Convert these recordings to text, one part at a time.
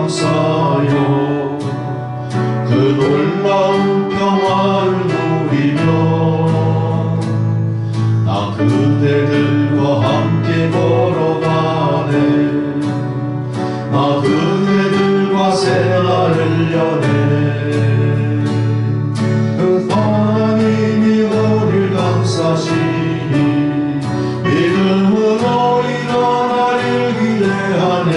감사하여 그 놀라운 평화를 누리며 나 그대들과 함께 걸어가네. 나 그대들과 새날을 여네. 그 하나님이 우릴 감싸시니 믿음으로 일어나길 기대하네.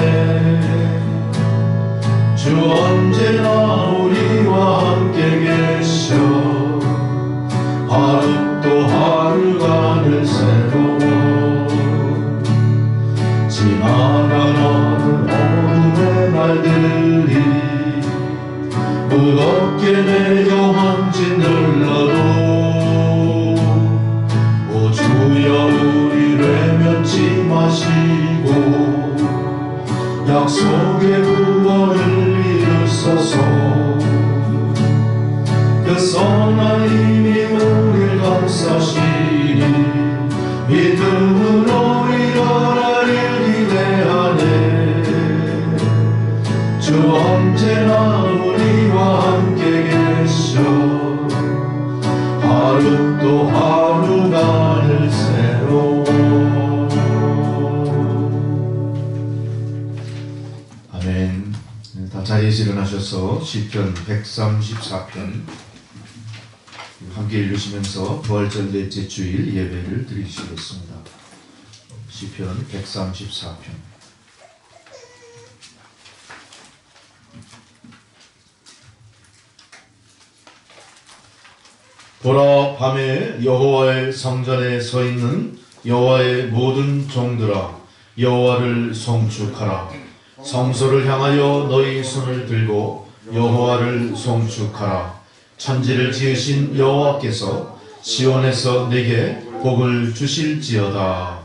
주 언제나 우리와 함께 계셔 하루 또 하루간을 새로워 지나가는 어둠의 날들이 무겁게 내려 함짓눌러도 오 주여 우리 외면치 마시고 약속의 구원을 이루소서. 그 선한 힘이 우릴 감싸시니 믿음으로 일어나길 기대하네. 주 언제나 우리와 함께 계셔 하루 또 하루간을 새로워. 아멘. 다 자리에서 일어나셔서 시편 134편 함께 읽으시면서 부활절 넷째 주일 예배를 드리시겠습니다. 시편 134편. 보라, 밤에 여호와의 성전에 서 있는 여호와의 모든 종들아, 여호와를 송축하라. 성소를 향하여 너희 손을 들고 여호와를 송축하라. 천지를 지으신 여호와께서 시온에서 내게 복을 주실지어다.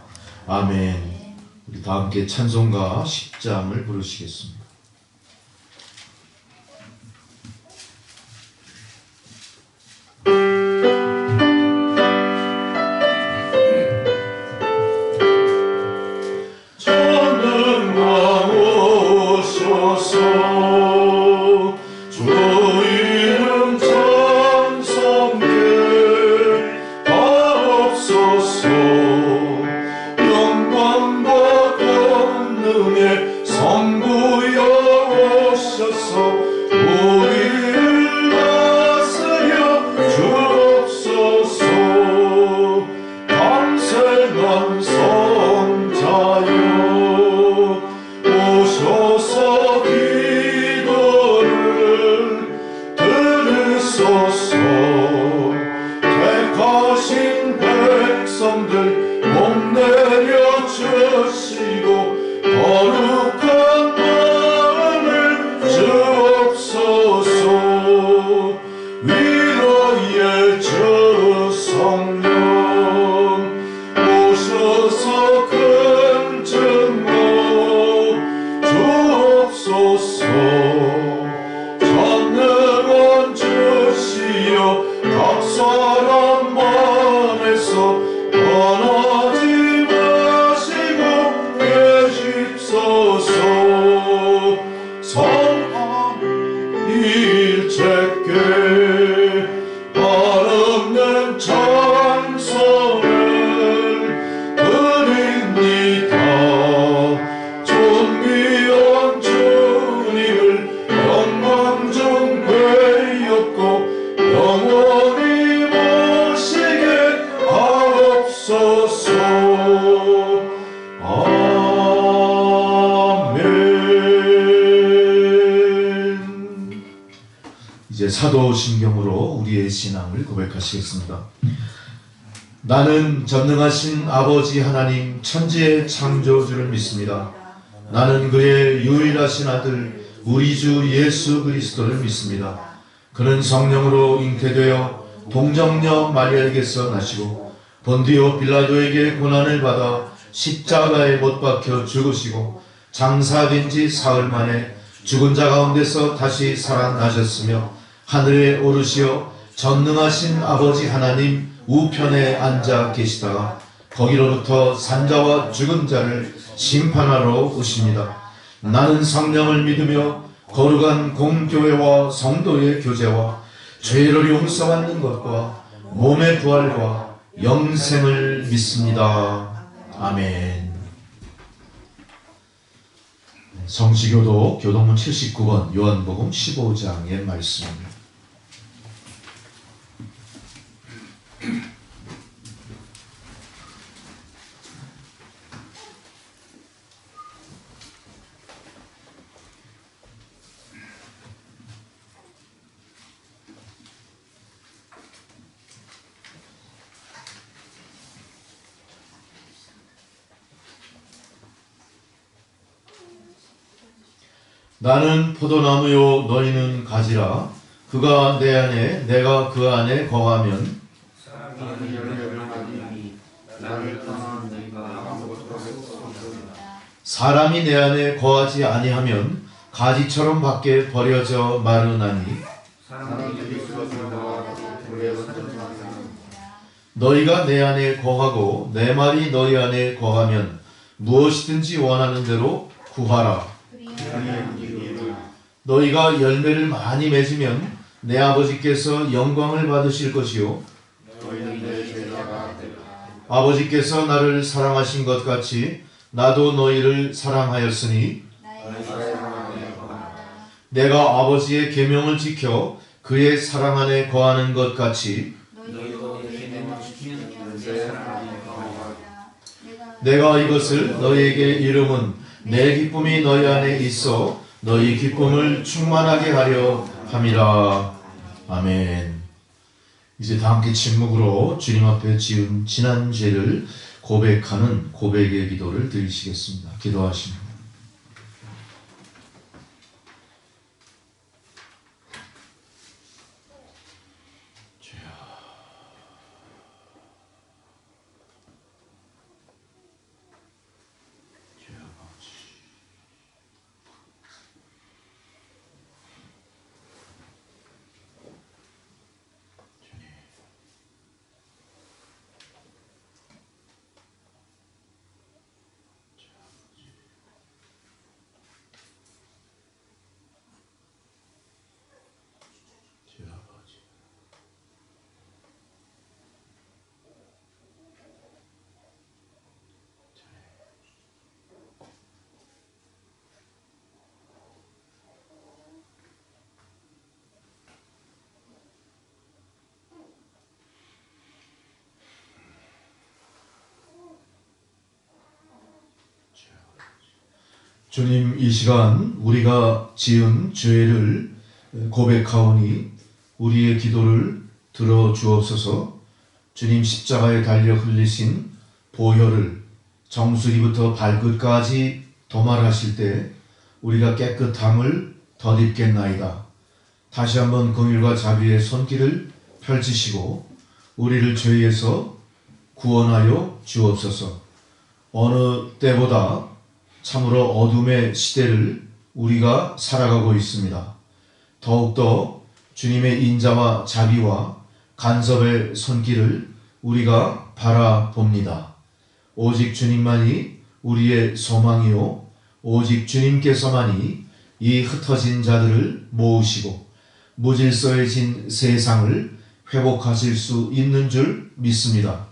아멘. 우리 다 함께 찬송가 10장을 부르시겠습니다. 이제 사도신경으로 우리의 신앙을 고백하시겠습니다. 나는 전능하신 아버지 하나님 천지의 창조주를 믿습니다. 나는 그의 유일하신 아들 우리 주 예수 그리스도를 믿습니다. 그는 성령으로 잉태되어 동정녀 마리아에게서 나시고 본디오 빌라도에게 고난을 받아 십자가에 못 박혀 죽으시고 장사된 지 사흘 만에 죽은 자 가운데서 다시 살아나셨으며 하늘에 오르시어 전능하신 아버지 하나님 우편에 앉아 계시다가 거기로부터 산자와 죽은 자를 심판하러 오십니다. 나는 성령을 믿으며 거룩한 공교회와 성도의 교제와 죄를 용서받는 것과 몸의 부활과 영생을 믿습니다. 아멘. 성시교도 교동문 79번 요한복음 15장의 말씀입니다. 나는 포도나무요 너희는 가지라. 그가 내 안에 내가 그 안에 거하면 사람이 내 안에 거하지 아니하면 가지처럼 밖에 버려져 마르나니 너희가 내 안에 거하고 내 말이 너희 안에 거하면 무엇이든지 원하는 대로 구하라. 너희가 열매를 많이 맺으면 내 아버지께서 영광을 받으실 것이요 아버지께서 나를 사랑하신 것 같이 나도 너희를 사랑하였으니 내가 아버지의 계명을 지켜 그의 사랑 안에 거하는 것 같이 내가 이것을 너희에게 이름은 내 기쁨이 너희 안에 있어 너희 기쁨을 충만하게 하려 함이라. 아멘. 이제 다 함께 침묵으로 주님 앞에 지은 지난 죄를 고백하는 고백의 기도를 드리시겠습니다. 기도하십니다. 주님, 이 시간 우리가 지은 죄를 고백하오니 우리의 기도를 들어주옵소서. 주님, 십자가에 달려 흘리신 보혈을 정수리부터 발끝까지 도말하실 때 우리가 깨끗함을 덧입겠나이다. 다시 한번 긍휼과 자비의 손길을 펼치시고 우리를 죄에서 구원하여 주옵소서. 어느 때보다 참으로 어둠의 시대를 우리가 살아가고 있습니다. 더욱더 주님의 인자와 자비와 간섭의 손길을 우리가 바라봅니다. 오직 주님만이 우리의 소망이요 오직 주님께서만이 이 흩어진 자들을 모으시고 무질서해진 세상을 회복하실 수 있는 줄 믿습니다.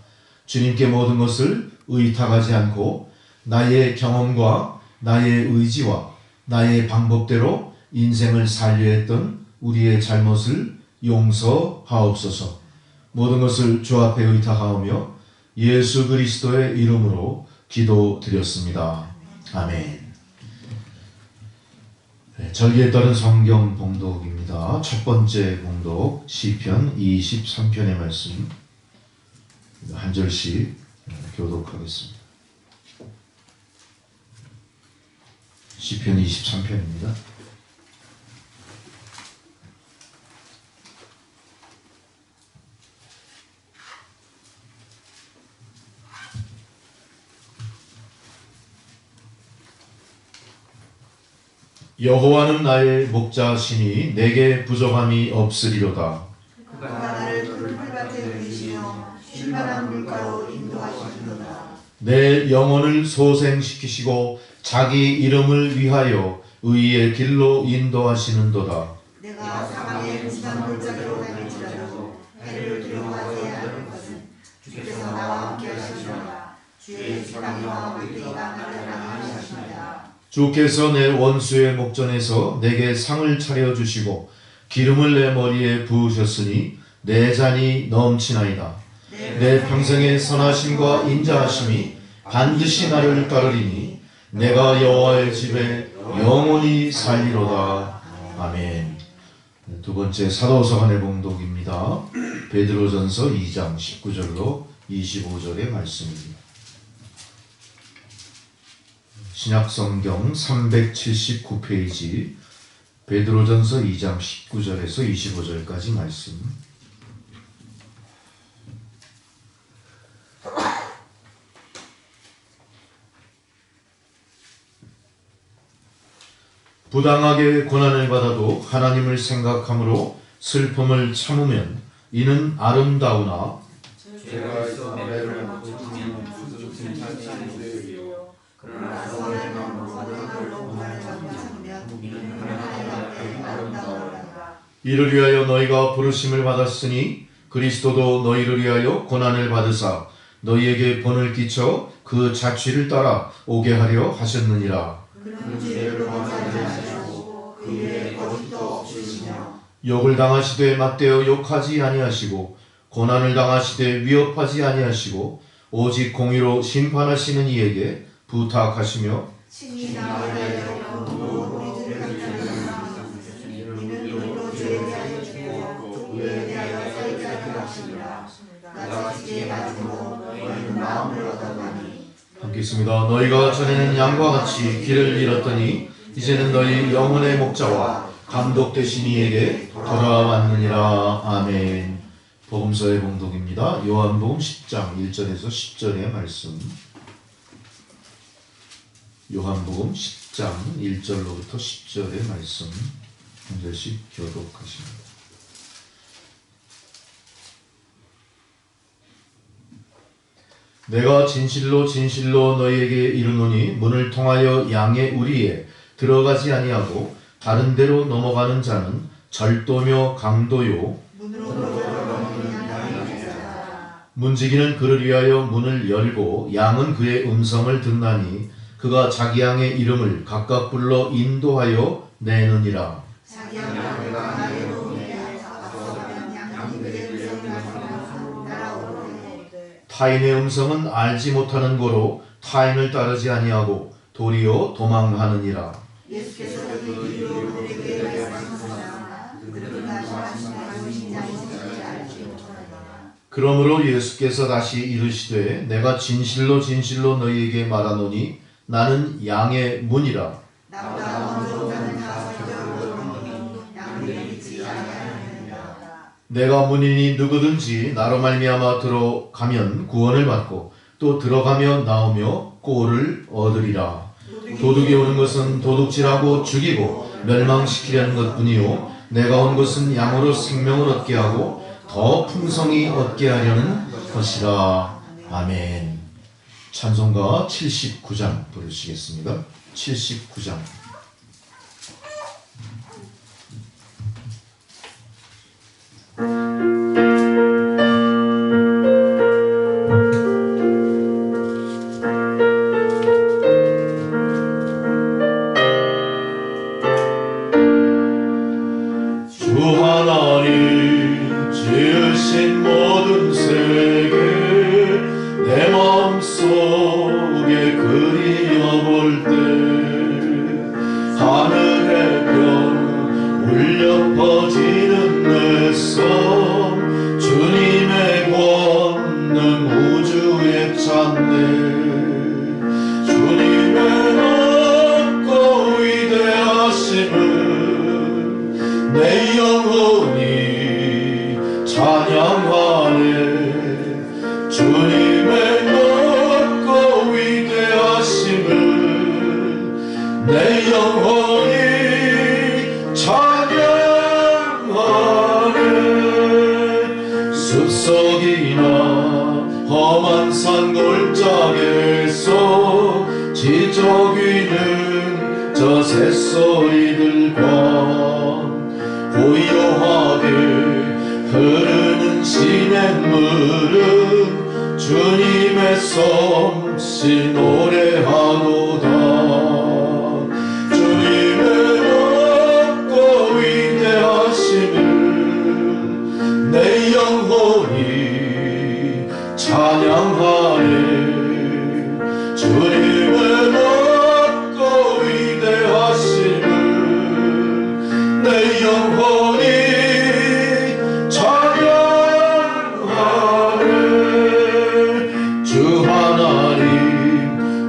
주님께 모든 것을 의탁하지 않고 나의 경험과 나의 의지와 나의 방법대로 인생을 살려 했던 우리의 잘못을 용서하옵소서. 모든 것을 주 앞에 의탁하오며 예수 그리스도의 이름으로 기도드렸습니다. 아멘. 절기에 따른 성경 봉독입니다. 첫 번째 봉독 시편 23편의 말씀 한 절씩 교독하겠습니다. 시편 23편입니다. 여호와는 나의 목자시니 내게 부족함이 없으리로다. 그가 나를 푸른 풀밭에 누이시며 쉴만한 물가로 인도하시리로다. 내 영혼을 소생시키시고 자기 이름을 위하여 의의 길로 인도하시는도다. 내가 사망의 지상 골짜기로 다닐지라도 해를 두려워하지 않을 것은 주께서 나와 함께 하시리라. 주의 지팡이와 물기가 나를 안위하십니다. 주께서 내 원수의 목전에서 내게 상을 차려주시고 기름을 내 머리에 부으셨으니 내 잔이 넘치나이다. 내 평생의 선하심과 인자하심이 반드시 나를 따르리니 내가 여호와의 집에 영원히 살리로다. 아멘. 두 번째 사도서관의 봉독입니다. 베드로전서 2장 19절로 25절의 말씀입니다. 신약성경 379페이지 베드로전서 2장 19절에서 25절까지 말씀. 부당하게 고난을 받아도 하나님을 생각함으로 슬픔을 참으면 이는 아름다우나 죄가 있어 매를 먹고 지면 수줍은 찬찬히 되리요. 그러나 선행한 모든 고난을 참으면 이는 하나님 앞에 아름다우리라. 이를 위하여 너희가 부르심을 받았으니 그리스도도 너희를 위하여 고난을 받으사 너희에게 본을 끼쳐 그 자취를 따라 오게 하려 하셨느니라. 그는 죄를 범하지 아니하시고 그 위에 거짓도 없으시며 욕을 당하시되 맞대어 욕하지 아니하시고 고난을 당하시되 위협하지 아니하시고 오직 공의로 심판하시는 이에게 부탁하시며 친히 나를 위하여 우리 죄를 감당하시니 이는 우리로 죄에 대하여 죽고 의에 대하여 살게 하시리라. 나같이 맞음으로 너희는 마음을 얻어가니. 함께 있습니다. 너희가 전에는 양과 같이 길을 잃었더니 이제는 너희 영혼의 목자와 감독 되신 이에게 돌아왔느니라. 아멘. 복음서의 봉독입니다. 요한복음 10장 1절에서 10절의 말씀. 요한복음 10장 1절로부터 10절의 말씀 한 절씩 교독하십니다. 내가 진실로 진실로 너희에게 이르노니 문을 통하여 양의 우리에 들어가지 아니하고 다른 데로 넘어가는 자는 절도며 강도요 문으로 들어가는 양이 없으라. 문지기는 그를 위하여 문을 열고 양은 그의 음성을 듣나니 그가 자기 양의 이름을 각각 불러 인도하여 내느니라. 자기 양을 강하게 놓으며 앞서가면 양이 그의 음성을 알고 따라오르되 타인의 음성은 알지 못하는 고로 타인을 따르지 아니하고 도리어 도망하느니라. 예수께서 그 이유로 그에게 말씀하셨으나 그들은 말씀하신 말씀인지 아닌지 알지 못하느니라. 그러므로 예수께서 다시 이르시되 내가 진실로 진실로 너희에게 말하노니 나는 양의 문이라. 나보다 먼저 오는 자가 적용으로니 양들이 믿지 아니하느니라. 내가 문이니 누구든지 나로 말미암아 들어가면 구원을 받고 또 들어가며 나오며 꼴을 얻으리라. 도둑이 오는 것은 도둑질하고 죽이고 멸망시키려는 것뿐이요 내가 온 것은 양으로 생명을 얻게 하고 더 풍성히 얻게 하려는 것이라. 아멘. 찬송가 79장 부르시겠습니다. 79장. 주 하나님 지으신 모든 세계 내 마음속에 그리워볼 때 하늘의 별 울려 퍼지는 내 성 주님의 권능 우주에 찬네 주님의 높고 위대하심을 내 영혼이 찬양하네 주님의 높고 위대하심을 내 영혼이 찬양하네 숲속이나 험한 산 골짜기에서 지저귀는 저 저 새소리들과 고요하게 흐르는 시냇물은 주님의 솜씨 노래하도다. 주님의 높고 위대하심을 내 영혼이 찬양하네. 주님의 높고 위대하심을 내 영혼이 찬양하네. 주 하나님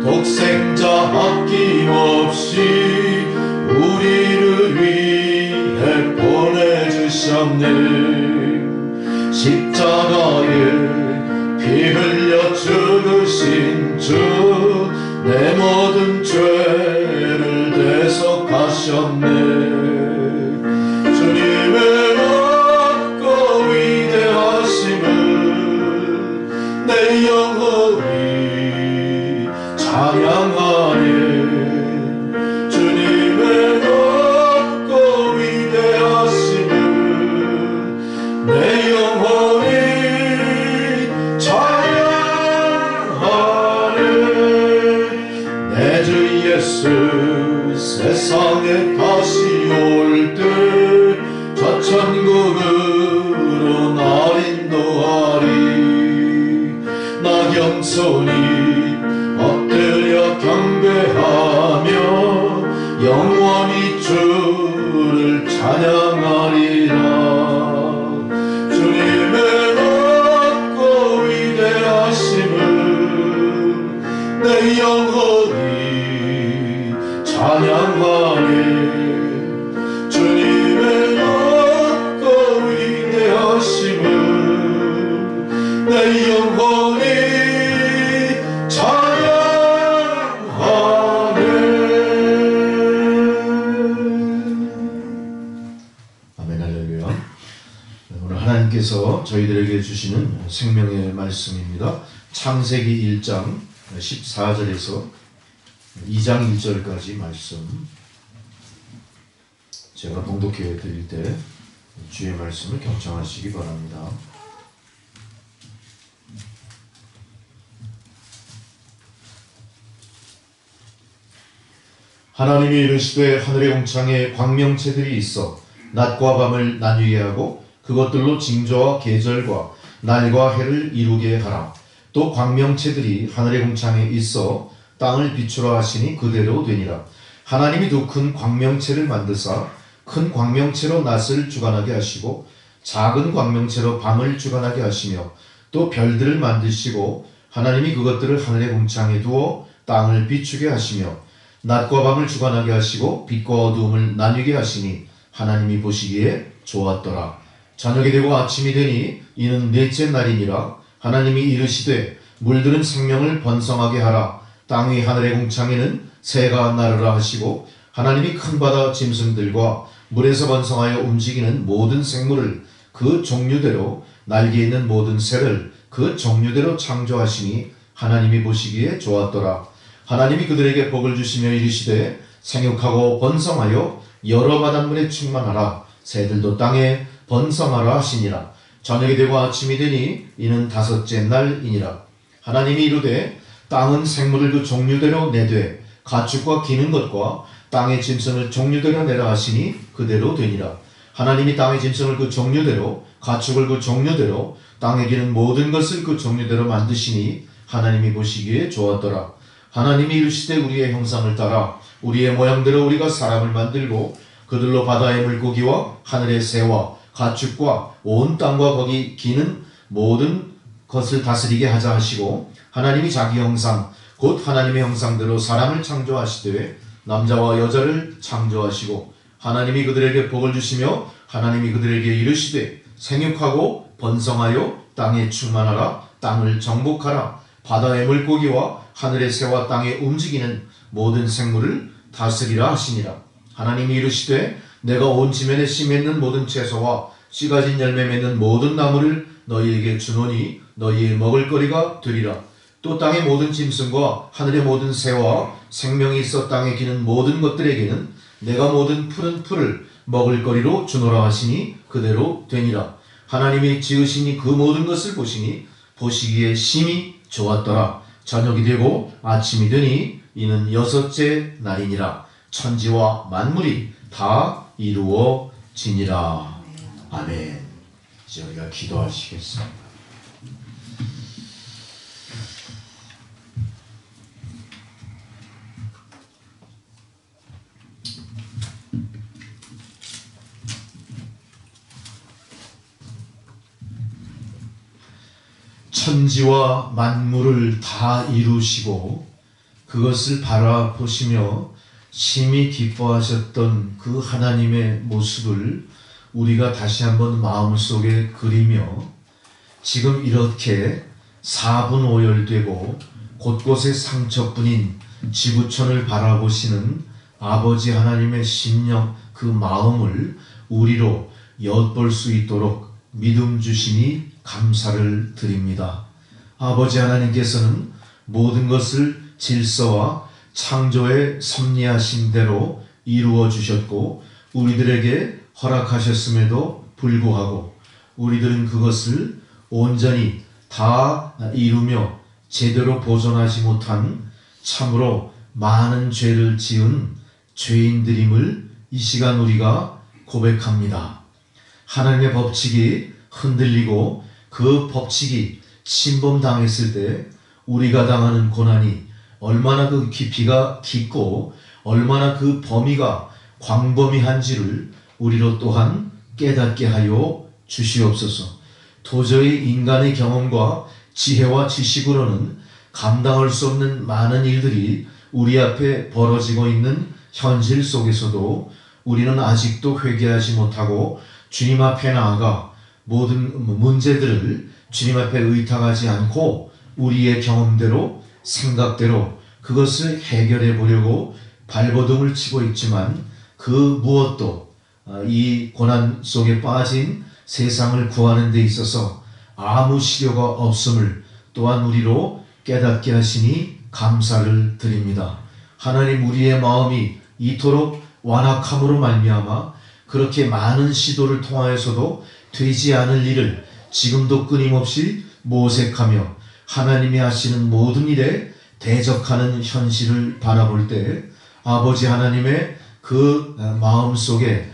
독생자 아낌없이 우리를 위해 보내주셨네. 십자가에 피 흘려 죽으신 주 내 모든 죄를 대속하셨네. 주님의 높고 위대하심을 내 영혼이 찬양하네. 주님의 높고 위대하심을 내 영혼이 내 주 예수 세상에 다시 올 때 저 천국으로 날 인도하리. 나 겸손히 엎드려 경배하며 영원히 주를 찬양하리라. 주님의 높고 위대하심을 내 영혼이 찬양하네. 주님의 높고 위대하심을 내 영혼이 찬양하네. 아멘. 할렐루야. 오늘 하나님께서 저희들에게 주시는 생명의 말씀입니다. 창세기 1장 14절에서 2장 1절까지 말씀 제가 봉독해 드릴 때 주의 말씀을 경청하시기 바랍니다. 하나님이 이르시되 하늘의 홍창에 광명체들이 있어 낮과 밤을 나뉘게 하고 그것들로 징조와 계절과 날과 해를 이루게 하라. 또 광명체들이 하늘의 홍창에 있어 땅을 비추라 하시니 그대로 되니라. 하나님이 두 큰 광명체를 만드사 큰 광명체로 낮을 주관하게 하시고 작은 광명체로 밤을 주관하게 하시며 또 별들을 만드시고 하나님이 그것들을 하늘의 홍창에 두어 땅을 비추게 하시며 낮과 밤을 주관하게 하시고 빛과 어두움을 나뉘게 하시니 하나님이 보시기에 좋았더라. 저녁이 되고 아침이 되니 이는 넷째 날이니라. 하나님이 이르시되 물들은 생명을 번성하게 하라. 땅 위 하늘의 공창에는 새가 나르라 하시고 하나님이 큰 바다 짐승들과 물에서 번성하여 움직이는 모든 생물을 그 종류대로 날개 있는 모든 새를 그 종류대로 창조하시니 하나님이 보시기에 좋았더라. 하나님이 그들에게 복을 주시며 이르시되 생육하고 번성하여 여러 바닷물에 충만하라. 새들도 땅에 번성하라 하시니라. 저녁이 되고 아침이 되니 이는 다섯째 날이니라. 하나님이 이르되 땅은 생물을 그 종류대로 내되 가축과 기는 것과 땅의 짐승을 종류대로 내라 하시니 그대로 되니라. 하나님이 땅의 짐승을 그 종류대로 가축을 그 종류대로 땅에 기는 모든 것을 그 종류대로 만드시니 하나님이 보시기에 좋았더라. 하나님이 이르시되 우리의 형상을 따라 우리의 모양대로 우리가 사람을 만들고 그들로 바다의 물고기와 하늘의 새와 가축과 온 땅과 거기 기는 모든 것을 다스리게 하자 하시고 하나님이 자기 형상 곧 하나님의 형상대로 사람을 창조하시되 남자와 여자를 창조하시고 하나님이 그들에게 복을 주시며 하나님이 그들에게 이르시되 생육하고 번성하여 땅에 충만하라. 땅을 정복하라. 바다의 물고기와 하늘의 새와 땅에 움직이는 모든 생물을 다스리라 하시니라. 하나님이 이르시되 내가 온 지면에 씨 맺는 모든 채소와 씨 가진 열매 맺는 모든 나무를 너희에게 주노니 너희의 먹을거리가 되리라. 또 땅의 모든 짐승과 하늘의 모든 새와 생명이 있어 땅에 기는 모든 것들에게는 내가 모든 푸른 풀을 먹을 거리로 주노라 하시니 그대로 되니라. 하나님이 지으시니 그 모든 것을 보시니 보시기에 심히 좋았더라. 저녁이 되고 아침이 되니 이는 여섯째 날이니라. 천지와 만물이 다 이루어지니라. 아멘. 이제 우리가 기도하시겠습니다. 천지와 만물을 다 이루시고 그것을 바라보시며 심히 기뻐하셨던 그 하나님의 모습을 우리가 다시 한번 마음속에 그리며 지금 이렇게 사분오열되고 곳곳에 상처뿐인 지구촌을 바라보시는 아버지 하나님의 심령 그 마음을 우리로 엿볼 수 있도록 믿음 주시니 감사를 드립니다. 아버지 하나님께서는 모든 것을 질서와 창조의 섭리하신 대로 이루어 주셨고 우리들에게 허락하셨음에도 불구하고 우리들은 그것을 온전히 다 이루며 제대로 보존하지 못한 참으로 많은 죄를 지은 죄인들임을 이 시간 우리가 고백합니다. 하나님의 법칙이 흔들리고 그 법칙이 침범당했을 때 우리가 당하는 고난이 얼마나 그 깊이가 깊고 얼마나 그 범위가 광범위한지를 우리로 또한 깨닫게 하여 주시옵소서. 도저히 인간의 경험과 지혜와 지식으로는 감당할 수 없는 많은 일들이 우리 앞에 벌어지고 있는 현실 속에서도 우리는 아직도 회개하지 못하고 주님 앞에 나아가 모든 문제들을 주님 앞에 의탁하지 않고 우리의 경험대로 생각대로 그것을 해결해 보려고 발버둥을 치고 있지만 그 무엇도 이 고난 속에 빠진 세상을 구하는 데 있어서 아무 실효가 없음을 또한 우리로 깨닫게 하시니 감사를 드립니다. 하나님 우리의 마음이 이토록 완악함으로 말미암아 그렇게 많은 시도를 통하여서도 되지 않을 일을 지금도 끊임없이 모색하며 하나님이 하시는 모든 일에 대적하는 현실을 바라볼 때 아버지 하나님의 그 마음속에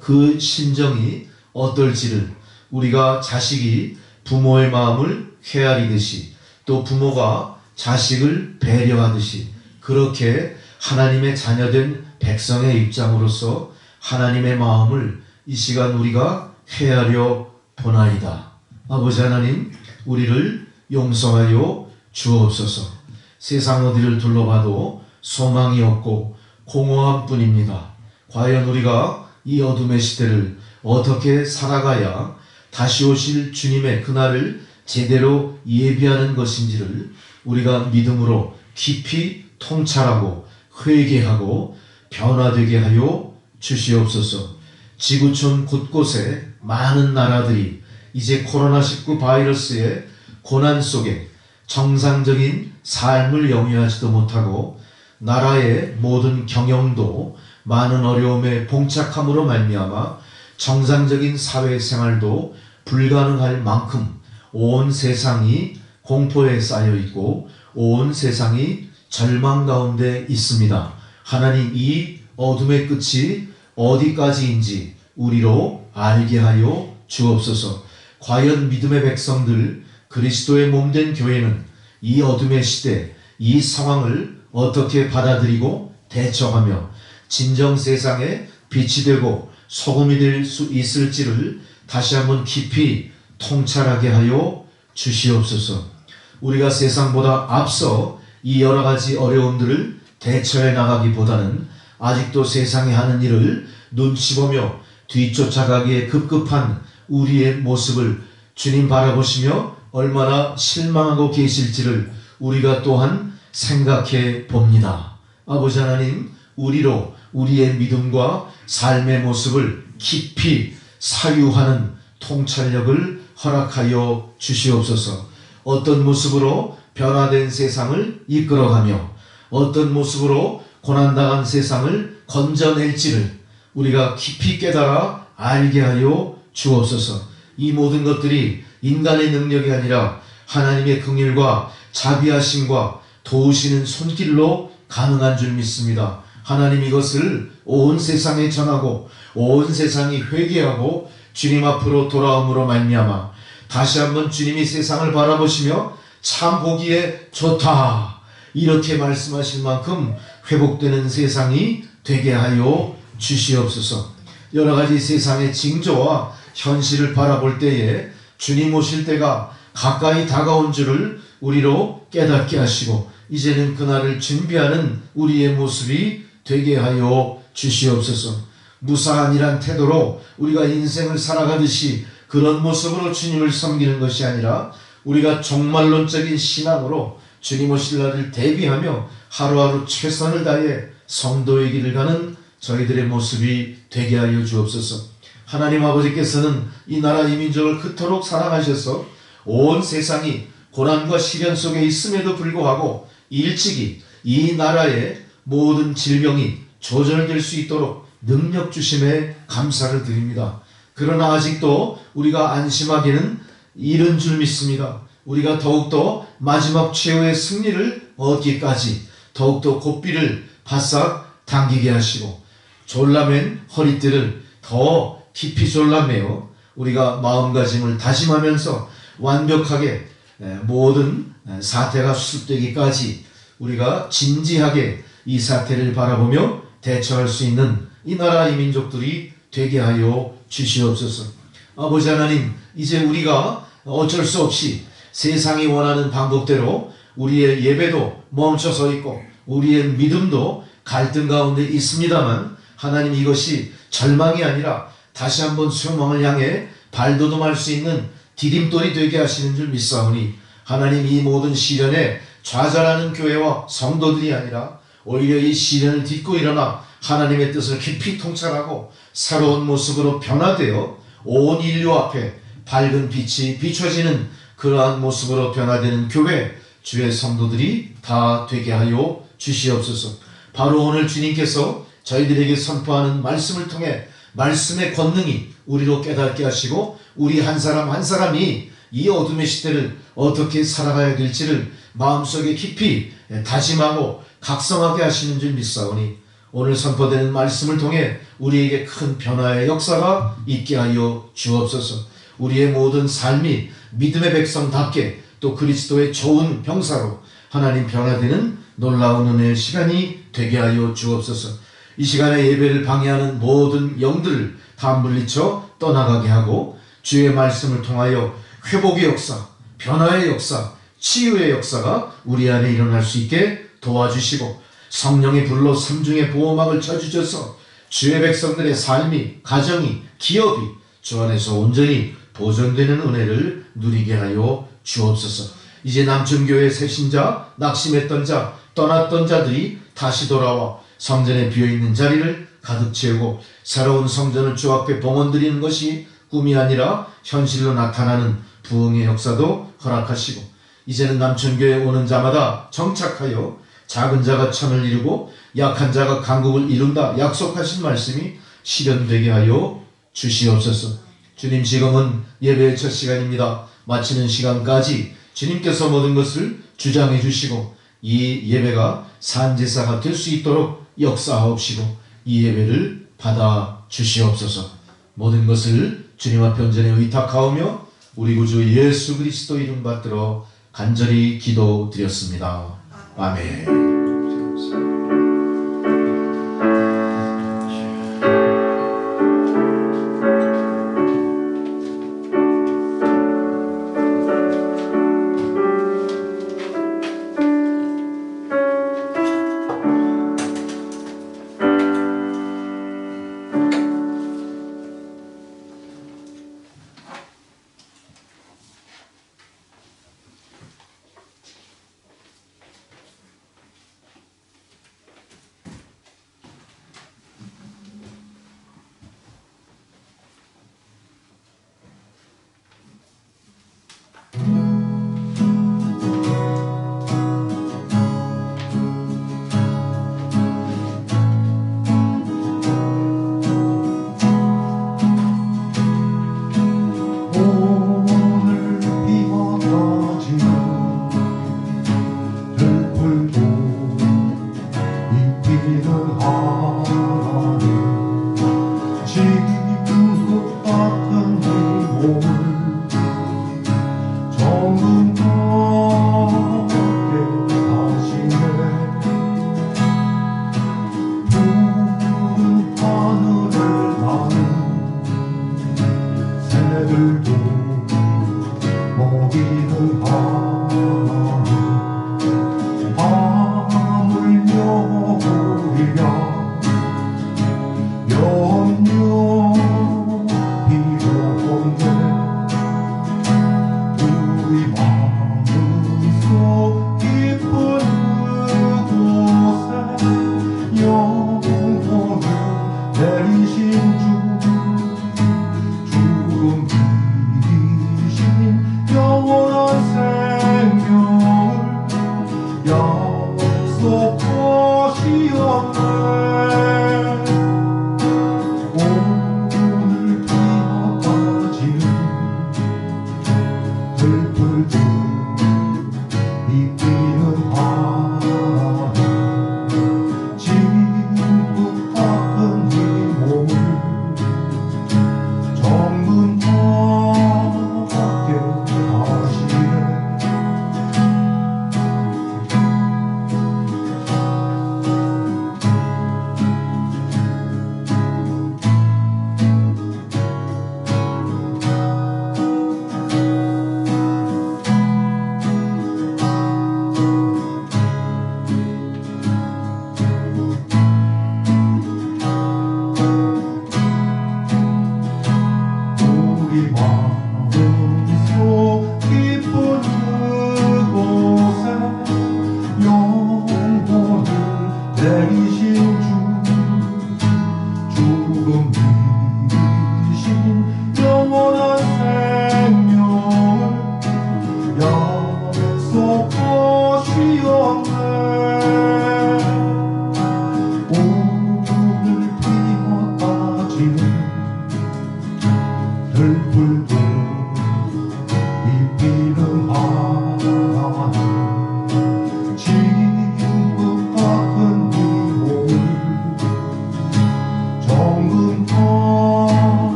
그 심정이 어떨지를 우리가 자식이 부모의 마음을 헤아리듯이 또 부모가 자식을 배려하듯이 그렇게 하나님의 자녀된 백성의 입장으로서 하나님의 마음을 이 시간 우리가 헤아려 보나이다. 아버지 하나님 우리를 용서하여 주옵소서. 세상 어디를 둘러봐도 소망이 없고 공허함 뿐입니다. 과연 우리가 이 어둠의 시대를 어떻게 살아가야 다시 오실 주님의 그날을 제대로 예비하는 것인지를 우리가 믿음으로 깊이 통찰하고 회개하고 변화되게 하여 주시옵소서. 지구촌 곳곳에 많은 나라들이 이제 코로나19 바이러스의 고난 속에 정상적인 삶을 영위하지도 못하고 나라의 모든 경영도 많은 어려움에 봉착함으로 말미암아 정상적인 사회생활도 불가능할 만큼 온 세상이 공포에 쌓여 있고 온 세상이 절망 가운데 있습니다. 하나님 이 어둠의 끝이 어디까지인지 우리로 알게 하여 주옵소서. 과연 믿음의 백성들 그리스도의 몸된 교회는 이 어둠의 시대 이 상황을 어떻게 받아들이고 대처하며 진정 세상에 빛이 되고 소금이 될 수 있을지를 다시 한번 깊이 통찰하게 하여 주시옵소서. 우리가 세상보다 앞서 이 여러 가지 어려움들을 대처해 나가기보다는 아직도 세상이 하는 일을 눈치 보며 뒤쫓아가기에 급급한 우리의 모습을 주님 바라보시며 얼마나 실망하고 계실지를 우리가 또한 생각해 봅니다. 아버지 하나님 우리로 우리의 믿음과 삶의 모습을 깊이 사유하는 통찰력을 허락하여 주시옵소서. 어떤 모습으로 변화된 세상을 이끌어가며 어떤 모습으로 고난당한 세상을 건져낼지를 우리가 깊이 깨달아 알게 하여 주옵소서. 이 모든 것들이 인간의 능력이 아니라 하나님의 긍휼과 자비하심과 도우시는 손길로 가능한 줄 믿습니다. 하나님 이것을 온 세상에 전하고 온 세상이 회개하고 주님 앞으로 돌아옴으로 말미암아 다시 한번 주님이 세상을 바라보시며 참 보기에 좋다 이렇게 말씀하실 만큼 회복되는 세상이 되게 하여 주시옵소서. 여러 가지 세상의 징조와 현실을 바라볼 때에 주님 오실 때가 가까이 다가온 줄을 우리로 깨닫게 하시고 이제는 그날을 준비하는 우리의 모습이 되게 하여 주시옵소서. 무사한이란 태도로 우리가 인생을 살아가듯이 그런 모습으로 주님을 섬기는 것이 아니라 우리가 종말론적인 신앙으로 주님 오실 날을 대비하며 하루하루 최선을 다해 성도의 길을 가는 저희들의 모습이 되게 하여 주옵소서. 하나님 아버지께서는 이 나라 이 민족을 그토록 사랑하셔서 온 세상이 고난과 시련 속에 있음에도 불구하고 일찍이 이 나라의 모든 질병이 조절될 수 있도록 능력 주심에 감사를 드립니다. 그러나 아직도 우리가 안심하기는 이른 줄 믿습니다. 우리가 더욱더 마지막 최후의 승리를 얻기까지 더욱더 고삐를 바싹 당기게 하시고 졸라맨 허리띠를 더 깊이 졸라매어 우리가 마음가짐을 다짐하면서 완벽하게 모든 사태가 수습되기까지 우리가 진지하게 이 사태를 바라보며 대처할 수 있는 이 나라 이 민족들이 되게 하여 주시옵소서. 아버지 하나님, 이제 우리가 어쩔 수 없이 세상이 원하는 방법대로 우리의 예배도 멈춰서 있고 우리의 믿음도 갈등 가운데 있습니다만 하나님 이것이 절망이 아니라 다시 한번 소망을 향해 발돋움할 수 있는 디딤돌이 되게 하시는 줄 믿사오니 하나님 이 모든 시련에 좌절하는 교회와 성도들이 아니라 오히려 이 시련을 딛고 일어나 하나님의 뜻을 깊이 통찰하고 새로운 모습으로 변화되어 온 인류 앞에 밝은 빛이 비춰지는 그러한 모습으로 변화되는 교회 주의 성도들이 다 되게 하여 주시옵소서. 바로 오늘 주님께서 저희들에게 선포하는 말씀을 통해 말씀의 권능이 우리로 깨닫게 하시고 우리 한 사람 한 사람이 이 어둠의 시대를 어떻게 살아가야 될지를 마음속에 깊이 다짐하고 각성하게 하시는 줄 믿사오니 오늘 선포되는 말씀을 통해 우리에게 큰 변화의 역사가 있게 하여 주옵소서. 우리의 모든 삶이 믿음의 백성답게 또 그리스도의 좋은 병사로 하나님 변화되는 놀라운 은혜의 시간이 되게 하여 주옵소서. 이 시간에 예배를 방해하는 모든 영들을 다 물리쳐 떠나가게 하고 주의 말씀을 통하여 회복의 역사, 변화의 역사, 치유의 역사가 우리 안에 일어날 수 있게 도와주시고 성령의 불로 삼중의 보호막을 쳐주셔서 주의 백성들의 삶이, 가정이, 기업이 주 안에서 온전히 보존되는 은혜를 누리게 하여 주옵소서. 이제 남천교회 새신자, 낙심했던 자, 떠났던 자들이 다시 돌아와 성전에 비어있는 자리를 가득 채우고 새로운 성전을 주 앞에 봉헌드리는 것이 꿈이 아니라 현실로 나타나는 부흥의 역사도 허락하시고 이제는 남천교회에 오는 자마다 정착하여 작은 자가 천을 이루고 약한 자가 강국을 이룬다 약속하신 말씀이 실현되게 하여 주시옵소서. 주님, 지금은 예배의 첫 시간입니다. 마치는 시간까지 주님께서 모든 것을 주장해 주시고 이 예배가 산제사가 될 수 있도록 역사하옵시고 이 예배를 받아 주시옵소서. 모든 것을 주님 앞에 온전히 의탁하오며 우리 구주 예수 그리스도 이름 받들어 간절히 기도드렸습니다. 아멘.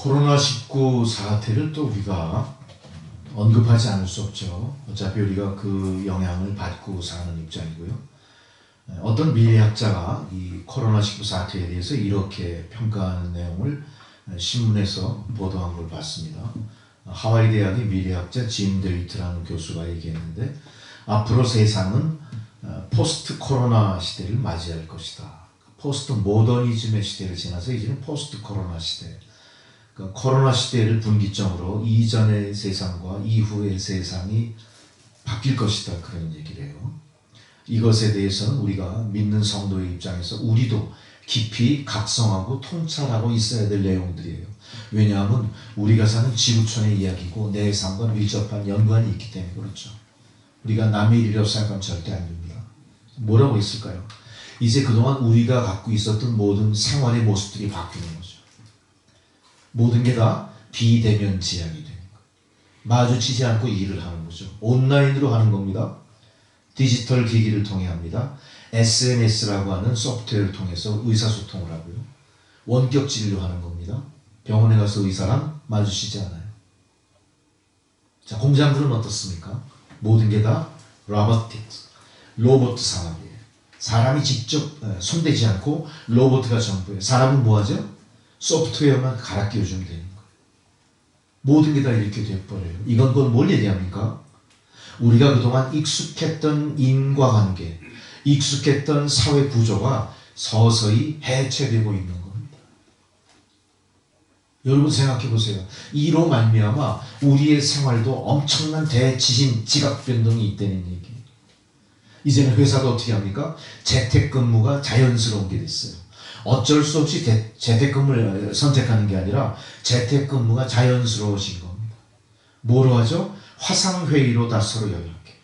코로나19 사태를 또 우리가 언급하지 않을 수 없죠. 어차피 우리가 그 영향을 받고 사는 입장이고요. 어떤 미래학자가 이 코로나19 사태에 대해서 이렇게 평가하는 내용을 신문에서 보도한 걸 봤습니다. 하와이 대학의 미래학자 짐 데이트라는 교수가 얘기했는데, 앞으로 세상은 포스트 코로나 시대를 맞이할 것이다. 포스트 모더니즘의 시대를 지나서 이제는 포스트 코로나 시대. 그러니까 코로나 시대를 분기점으로 이전의 세상과 이후의 세상이 바뀔 것이다, 그런 얘기를 해요. 이것에 대해서는 우리가 믿는 성도의 입장에서 우리도 깊이 각성하고 통찰하고 있어야 될 내용들이에요. 왜냐하면 우리가 사는 지구촌의 이야기고 내 삶과 밀접한 연관이 있기 때문에 그렇죠. 우리가 남의 일이라고 생각하면 절대 안 됩니다. 뭐라고 했을까요? 이제 그동안 우리가 갖고 있었던 모든 생활의 모습들이 바뀌는 거죠. 모든 게 다 비대면 지향이 되는 거예요. 마주치지 않고 일을 하는 거죠. 온라인으로 하는 겁니다. 디지털 기기를 통해 합니다. SNS라고 하는 소프트웨어를 통해서 의사소통을 하고요. 원격 진료하는 겁니다. 병원에 가서 의사랑 마주치지 않아요. 자, 공장들은 어떻습니까? 모든 게 다 로봇 산업이에요. 사람이 직접 손대지 않고 로봇가 전부예요. 사람은 뭐 하죠? 소프트웨어만 갈아 끼워주면 되는 거예요. 모든 게 다 이렇게 돼버려요. 이건 뭘 얘기합니까? 우리가 그동안 익숙했던 인과관계, 익숙했던 사회 구조가 서서히 해체되고 있는 겁니다. 여러분 생각해 보세요. 이로 말미암아 우리의 생활도 엄청난 대지진, 지각 변동이 있다는 얘기예요. 이제는 회사도 어떻게 합니까? 재택근무가 자연스러운 게 됐어요. 어쩔 수 없이 재택근무를 선택하는 게 아니라 재택근무가 자연스러워진 겁니다. 뭐로 하죠? 화상회의로 다 서로 연락해.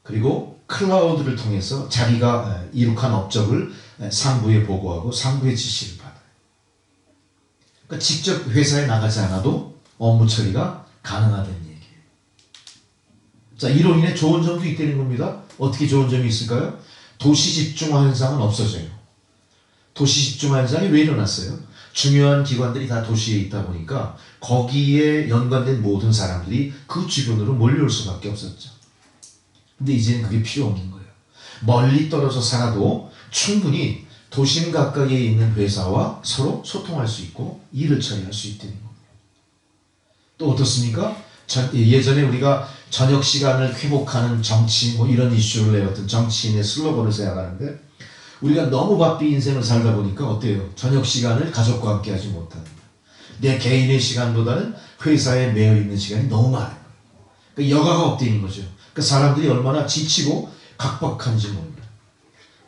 그리고 클라우드를 통해서 자기가 이룩한 업적을 상부에 보고하고 상부의 지시를 받아요. 그러니까 직접 회사에 나가지 않아도 업무 처리가 가능하다는 얘기예요. 자, 이로 인해 좋은 점도 있다는 겁니다. 어떻게 좋은 점이 있을까요? 도시 집중화 현상은 없어져요. 도시 집중화 현상이 왜 일어났어요? 중요한 기관들이 다 도시에 있다 보니까 거기에 연관된 모든 사람들이 그 주변으로 몰려올 수밖에 없었죠. 근데 이제는 그게 필요 없는 거예요. 멀리 떨어져 살아도 충분히 도심 가까이에 있는 회사와 서로 소통할 수 있고 일을 처리할 수 있다는 겁니다. 또 어떻습니까? 예전에 우리가 저녁 시간을 회복하는 정치 이런 이슈를 내었던 정치인의 슬로건을 생각하는데, 우리가 너무 바삐 인생을 살다 보니까 어때요? 저녁 시간을 가족과 함께 하지 못합니다. 내 개인의 시간보다는 회사에 매여 있는 시간이 너무 많아요. 그러니까 여가가 없다는 거죠. 그러니까 사람들이 얼마나 지치고 각박한지 몰라요.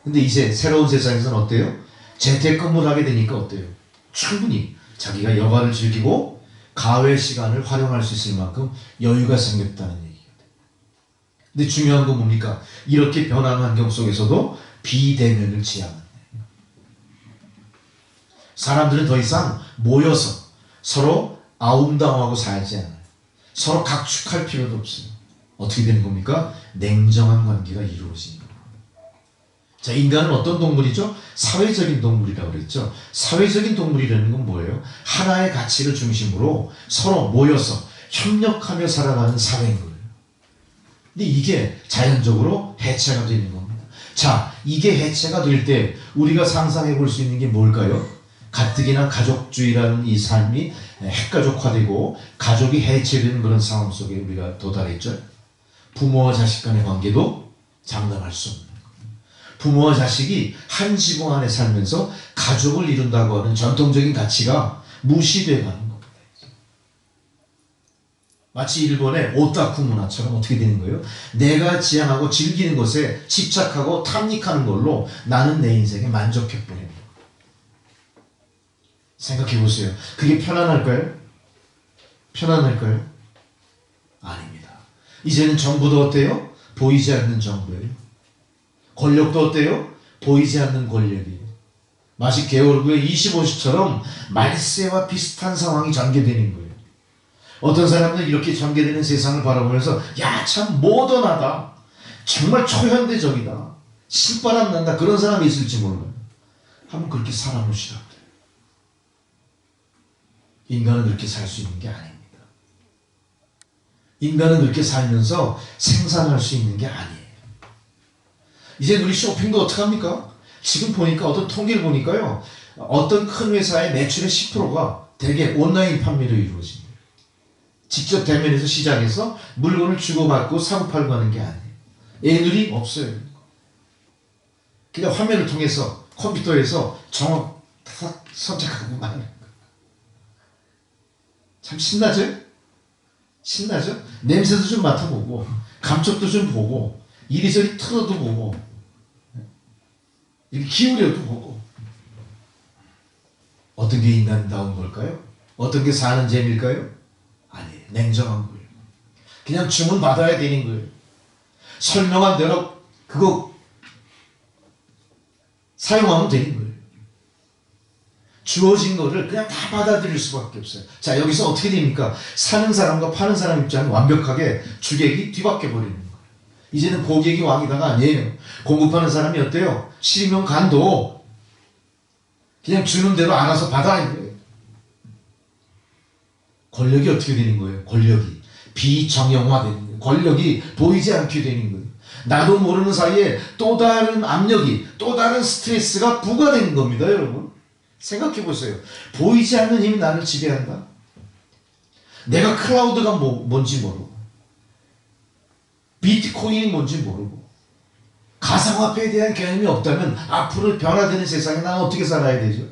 근데 이제 새로운 세상에서는 어때요? 재택근무를 하게 되니까 어때요? 충분히 자기가 여가를 즐기고 가외 시간을 활용할 수 있을 만큼 여유가 생겼다는 얘기거든요. 근데 중요한 건 뭡니까? 이렇게 변한 환경 속에서도 비대면을 지향하는 거예요. 사람들은 더 이상 모여서 서로 아웅다웅하고 살지 않아요. 서로 각축할 필요도 없어요. 어떻게 되는 겁니까? 냉정한 관계가 이루어지는 거예요. 자, 인간은 어떤 동물이죠? 사회적인 동물이라고 그랬죠. 사회적인 동물이라는 건 뭐예요? 하나의 가치를 중심으로 서로 모여서 협력하며 살아가는 사회인 거예요. 근데 이게 자연적으로 해체가 되는 겁니다. 자, 이게 해체가 될 때 우리가 상상해 볼 수 있는 게 뭘까요? 가뜩이나 가족주의라는 이 삶이 핵가족화되고 가족이 해체되는 그런 상황 속에 우리가 도달했죠. 부모와 자식 간의 관계도 장담할 수 없는 겁니다. 부모와 자식이 한 지붕 안에 살면서 가족을 이룬다고 하는 전통적인 가치가 무시되어 가는 겁니다. 마치 일본의 오타쿠 문화처럼 어떻게 되는 거예요? 내가 지향하고 즐기는 것에 집착하고 탐닉하는 걸로 나는 내 인생에 만족해버립니다. 생각해 보세요. 그게 편안할까요? 편안할까요? 아닙니다. 이제는 정부도 어때요? 보이지 않는 정부예요. 권력도 어때요? 보이지 않는 권력이에요. 마치 게오르그의 25시처럼 말세와 비슷한 상황이 전개되는 거예요. 어떤 사람들은 이렇게 전개되는 세상을 바라보면서 야, 참 모던하다. 정말 초현대적이다. 신바람 난다. 그런 사람이 있을지 몰라요. 한번 그렇게 살아보시라고. 인간은 그렇게 살 수 있는 게 아닙니다. 인간은 그렇게 살면서 생산할 수 있는 게 아니에요. 이제 우리 쇼핑도 어떡합니까? 지금 보니까 어떤 통계를 보니까요. 어떤 큰 회사의 매출의 10%가 대개 온라인 판매로 이루어집니다. 직접 대면에서 시장에서 물건을 주고받고 사고팔고 하는 게 아니에요. 애들이 없어요. 그냥 화면을 통해서 컴퓨터에서 정확 선택하고 말하는 거예요. 참 신나죠? 신나죠? 냄새도 좀 맡아보고 감촉도 좀 보고 이리저리 틀어도 보고 이렇게 기울여도 보고. 어떤 게 인간다운 걸까요? 어떤 게 사는 재미일까요? 아니에요. 냉정한 거예요. 그냥 주문 받아야 되는 거예요. 설명한 대로 그거 사용하면 되는 거예요. 주어진 거를 그냥 다 받아들일 수밖에 없어요. 자, 여기서 어떻게 됩니까? 사는 사람과 파는 사람 입장은 완벽하게 주객이 뒤바뀌어 버리는 거예요. 이제는 고객이 왕이다가 아니에요. 공급하는 사람이 어때요? 싫으면 간도 그냥 주는 대로 알아서 받아야 돼요. 권력이 어떻게 되는 거예요? 권력이 비정형화되는 거예요. 권력이 보이지 않게 되는 거예요. 나도 모르는 사이에 또 다른 압력이, 또 다른 스트레스가 부과되는 겁니다, 여러분. 생각해 보세요. 보이지 않는 힘이 나를 지배한다. 내가 클라우드가 뭔지 모르고, 비트코인이 뭔지 모르고, 가상화폐에 대한 개념이 없다면 앞으로 변화되는 세상에 나는 어떻게 살아야 되죠?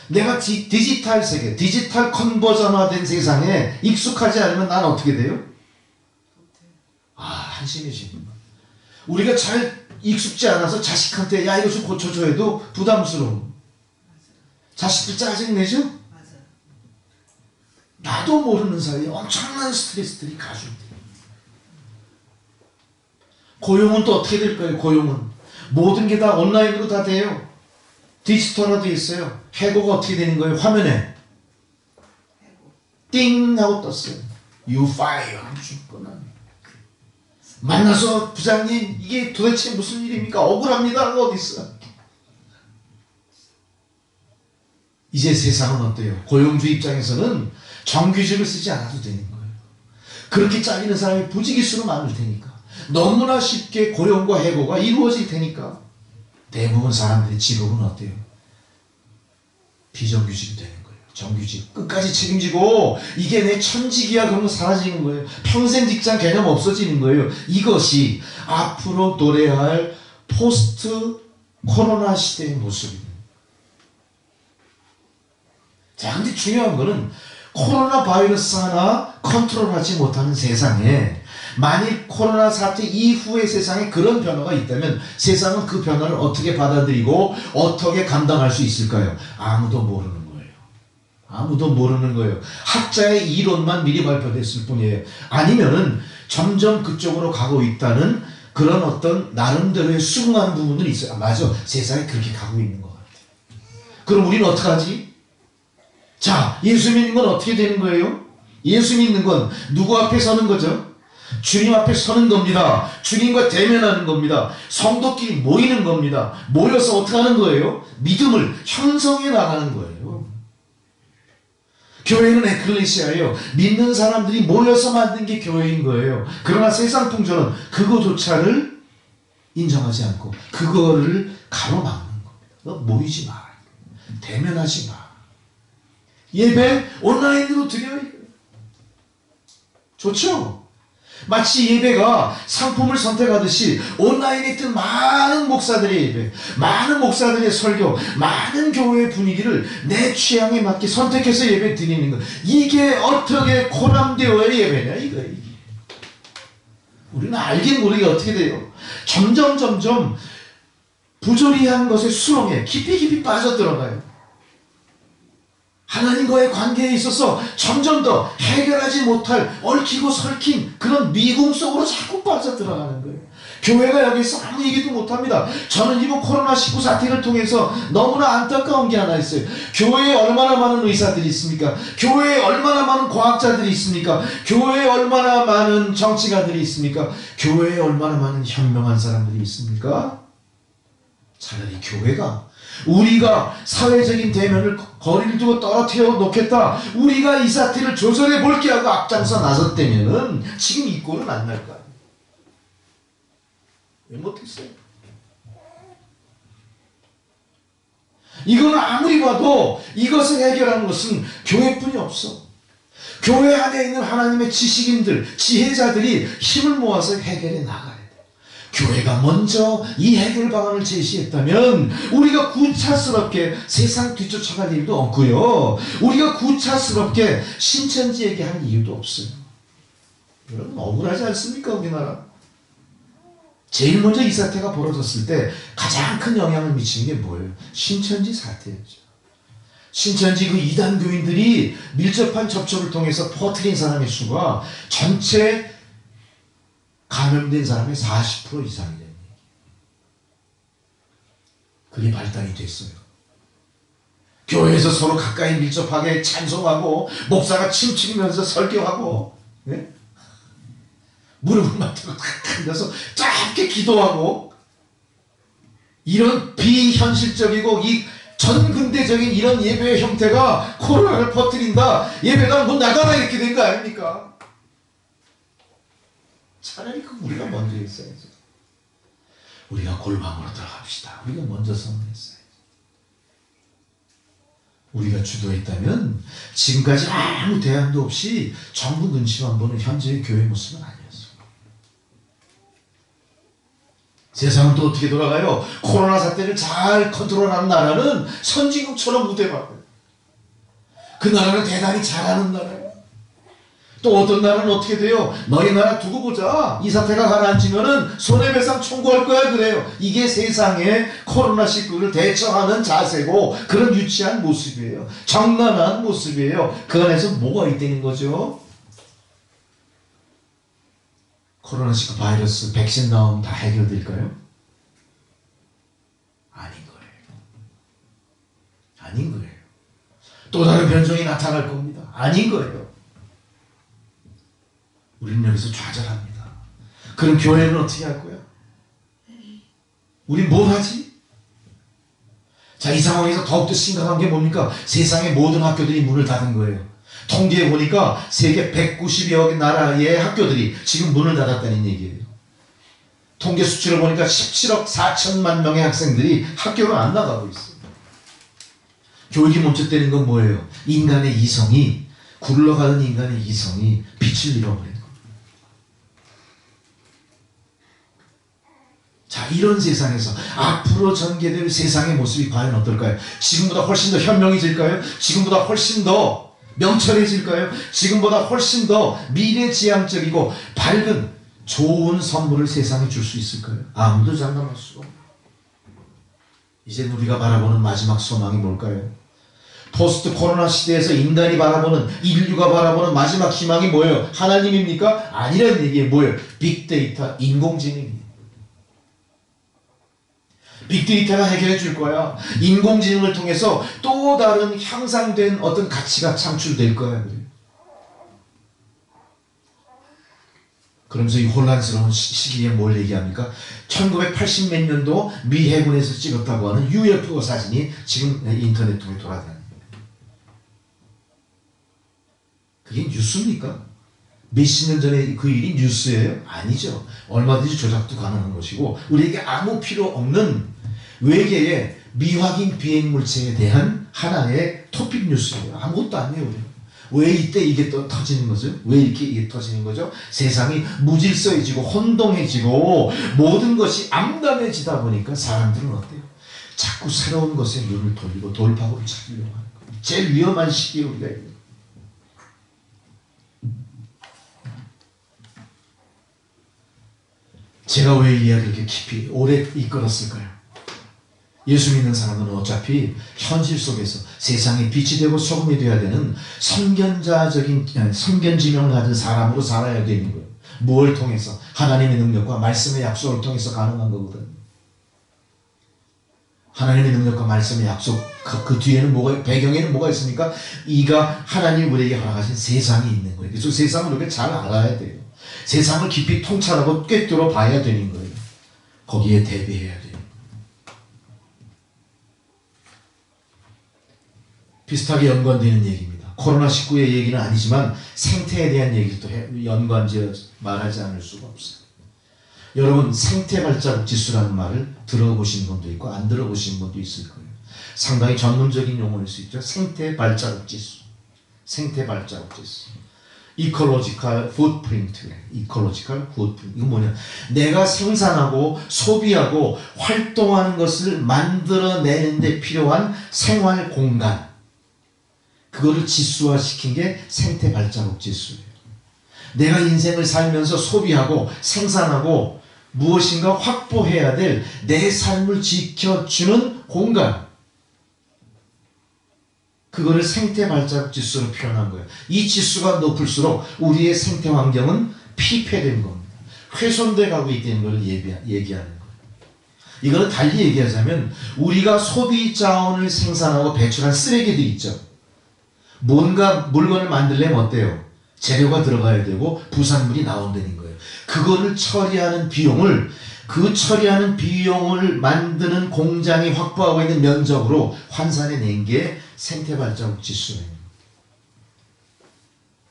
내가 디지털 세계, 디지털 컨버전화된 세상에 익숙하지 않으면 난 어떻게 돼요? 한심해집니다. 우리가 잘 익숙지 않아서 자식한테 야 이거 좀 고쳐줘 해도 부담스러워. 자식들 짜증내죠? 나도 모르는 사이에 엄청난 스트레스들이 가중돼요. 고용은 또 어떻게 될까요? 고용은 모든 게 다 온라인으로 다 돼요. 디지털화 돼 있어요. 해고가 어떻게 되는 거예요? 화면에 띵 하고 떴어요. You fire. 죽거나. 만나서 부장님 이게 도대체 무슨 일입니까? 억울합니다. 어디 있어? 이제 세상은 어때요? 고용주 입장에서는 정규직을 쓰지 않아도 되는 거예요. 그렇게 잘리는 사람이 부지기수로 많을 테니까 너무나 쉽게 고용과 해고가 이루어질 테니까 대부분 사람들의 직업은 어때요? 비정규직이 되는 거예요. 정규직 끝까지 책임지고 이게 내 천직이야 그러면 사라지는 거예요. 평생 직장 개념 없어지는 거예요. 이것이 앞으로 도래할 포스트 코로나 시대의 모습입니다. 자, 근데 중요한 거는 코로나 바이러스 하나 컨트롤하지 못하는 세상에 만일 코로나 사태 이후의 세상에 그런 변화가 있다면 세상은 그 변화를 어떻게 받아들이고 어떻게 감당할 수 있을까요? 아무도 모르는 거예요. 아무도 모르는 거예요. 학자의 이론만 미리 발표됐을 뿐이에요. 아니면은 점점 그쪽으로 가고 있다는 그런 어떤 나름대로의 수긍하는 부분들이 있어요. 아, 맞아. 세상이 그렇게 가고 있는 것 같아요. 그럼 우리는 어떡하지? 자, 예수 믿는 건 어떻게 되는 거예요? 예수 믿는 건 누구 앞에 서는 거죠? 주님 앞에 서는 겁니다. 주님과 대면하는 겁니다. 성도끼리 모이는 겁니다. 모여서 어떻게 하는 거예요? 믿음을 형성해 나가는 거예요. 교회는 에클레시아예요. 믿는 사람들이 모여서 만든 게 교회인 거예요. 그러나 세상 풍조는 그거조차를 인정하지 않고 그거를 가로막는 겁니다. 너 모이지 마. 대면하지 마. 예배 온라인으로 드려요. 좋죠? 마치 예배가 상품을 선택하듯이 온라인에 있던 많은 목사들의 예배, 많은 목사들의 설교, 많은 교회의 분위기를 내 취향에 맞게 선택해서 예배 드리는 것. 이게 어떻게 코람되어의 예배냐 이거예요. 우리는 알긴 모르게 어떻게 돼요? 점점 부조리한 것의 수렁에 깊이 빠져들어가요. 하나님과의 관계에 있어서 점점 더 해결하지 못할 얽히고 설킨 그런 미궁 속으로 자꾸 빠져들어가는 거예요. 교회가 여기서 아무 얘기도 못합니다. 저는 이번 코로나19 사태를 통해서 너무나 안타까운 게 하나 있어요. 교회에 얼마나 많은 의사들이 있습니까? 교회에 얼마나 많은 과학자들이 있습니까? 교회에 얼마나 많은 정치가들이 있습니까? 교회에 얼마나 많은 현명한 사람들이 있습니까? 차라리 교회가 우리가 사회적인 대면을 거리를 두고 떨어뜨려 놓겠다. 우리가 이 사태를 조절해 볼게 하고 앞장서 나섰다면은 지금 이 꼴은 안 날 거 아니에요. 왜 못했어요? 이거는 아무리 봐도 이것을 해결하는 것은 교회뿐이 없어. 교회 안에 있는 하나님의 지식인들, 지혜자들이 힘을 모아서 해결해 나가야 돼. 교회가 먼저 이 해결 방안을 제시했다면 우리가 구차스럽게 세상 뒤쫓아갈 일도 없고요. 우리가 구차스럽게 신천지 얘기할 이유도 없어요. 여러분 억울하지 않습니까? 우리나라. 제일 먼저 이 사태가 벌어졌을 때 가장 큰 영향을 미친 게 뭐예요? 신천지 사태였죠. 신천지 그 이단 교인들이 밀접한 접촉을 통해서 퍼뜨린 사람의 수가 전체 감염된 사람의 40% 이상이라는 얘기예요. 그게 발단이 됐어요. 교회에서 서로 가까이 밀접하게 찬송하고 목사가 침치면서 설교하고, 네? 무릎을 맞대고 앉아서 짧게 기도하고, 이런 비현실적이고 이 전근대적인 이런 예배의 형태가 코로나를 퍼뜨린다, 예배당 문 나가라, 이렇게 된 거 아닙니까? 차라리 그 우리가 먼저 했어야죠. 우리가 골방으로 들어갑시다. 우리가 먼저 선언했어야죠. 우리가 주도했다면 지금까지 아무 대안도 없이 정부 눈치만 보는 현재의 교회 모습은 아니었어요. 세상은 또 어떻게 돌아가요? 코로나 사태를 잘 컨트롤하는 나라는 선진국처럼 우대받아요. 그 나라는 대단히 잘하는 나라예요. 또 어떤 나라는 어떻게 돼요? 너희 나라 두고 보자. 이 사태가 가라앉으면은 손해배상 청구할 거야, 그래요. 이게 세상의 코로나19를 대처하는 자세고 그런 유치한 모습이에요. 정난한 모습이에요. 그 안에서 뭐가 있다는 거죠? 코로나19 바이러스 백신 나오면 다 해결될까요? 아닌 거예요. 아닌 거예요. 또 다른 변종이 나타날 겁니다. 아닌 거예요. 우리는 여기서 좌절합니다. 그럼 교회는 어떻게 할 거야? 우린 뭘 하지? 자, 이 상황에서 더욱더 심각한 게 뭡니까? 세상의 모든 학교들이 문을 닫은 거예요. 통계에 보니까 세계 190여 나라의 학교들이 지금 문을 닫았다는 얘기예요. 통계 수치를 보니까 17억 4천만 명의 학생들이 학교를 안 나가고 있어요. 교육이 멈췄다는 건 뭐예요? 인간의 이성이, 굴러가는 인간의 이성이 빛을 잃어버린 거예요. 자, 이런 세상에서 앞으로 전개될 세상의 모습이 과연 어떨까요? 지금보다 훨씬 더 현명해질까요? 지금보다 훨씬 더 명철해질까요? 지금보다 훨씬 더 미래지향적이고 밝은 좋은 선물을 세상에 줄 수 있을까요? 아무도 장담할 수가 없어요. 이제 우리가 바라보는 마지막 소망이 뭘까요? 포스트 코로나 시대에서 인간이 바라보는, 인류가 바라보는 마지막 희망이 뭐예요? 하나님입니까? 아니라는 얘기예요. 뭐예요? 빅데이터, 인공지능이에요. 빅데이터가 해결해 줄 거야. 인공지능을 통해서 또 다른 향상된 어떤 가치가 창출될 거야. 그래요. 그러면서 이 혼란스러운 시기에 뭘 얘기합니까? 1980 몇 년도 미 해군에서 찍었다고 하는 UFO 사진이 지금 인터넷 통해 돌아다닙니다. 그게 뉴스입니까? 몇십 년 전에 그 일이 뉴스예요? 아니죠. 얼마든지 조작도 가능한 것이고 우리에게 아무 필요 없는 외계의 미확인 비행 물체에 대한 하나의 토픽 뉴스예요. 아무것도 아니에요. 왜 이때 이게 또 터지는 거죠? 왜 이렇게 이게 터지는 거죠? 세상이 무질서해지고 혼동해지고 모든 것이 암담해지다 보니까 사람들은 어때요? 자꾸 새로운 것에 눈을 돌리고 돌파구를 찾으려고 하는 거예요. 제일 위험한 시기에 우리가 있는. 제가 왜 이 이야기를 이렇게 깊이 오래 이끌었을까요? 예수 믿는 사람은 어차피 현실 속에서 세상에 빛이 되고 소금이 되어야 되는 선견지명을 가진 사람으로 살아야 되는 거예요. 무엇을 통해서? 하나님의 능력과 말씀의 약속을 통해서 가능한 거거든요. 하나님의 능력과 말씀의 약속, 그 뒤에는 뭐가, 배경에는 뭐가 있습니까? 이가 하나님 우리에게 허락하신 세상이 있는 거예요. 그래서 세상을 우리가 잘 알아야 돼요. 세상을 깊이 통찰하고 꿰뚫어 봐야 되는 거예요. 거기에 대비해야 돼요. 비슷하게 연관되는 얘기입니다. 코로나19의 얘기는 아니지만 생태에 대한 얘기도 연관지어 말하지 않을 수가 없어요. 여러분, 생태 발자국 지수라는 말을 들어보신 분도 있고 안 들어보신 분도 있을 거예요. 상당히 전문적인 용어일 수 있죠. 생태 발자국 지수. 생태 발자국 지수. 이콜로지컬 풋프린트. 이콜로지컬 풋프린트. 이건 뭐냐? 내가 생산하고 소비하고 활동하는 것을 만들어내는 데 필요한 생활 공간. 그거를 지수화시킨 게 생태 발자국 지수예요. 내가 인생을 살면서 소비하고 생산하고 무엇인가 확보해야 될 내 삶을 지켜주는 공간. 그거를 생태 발자국 지수로 표현한 거예요. 이 지수가 높을수록 우리의 생태 환경은 피폐된 겁니다. 훼손돼 가고 있다는 걸 얘기하는 거예요. 이거는 달리 얘기하자면 우리가 소비 자원을 생산하고 배출한 쓰레기들 있죠. 뭔가 물건을 만들려면 어때요? 재료가 들어가야 되고 부산물이 나온다는 거예요. 그거를 처리하는 비용을 만드는 공장이 확보하고 있는 면적으로 환산해 낸 게 생태 발자국 지수예요.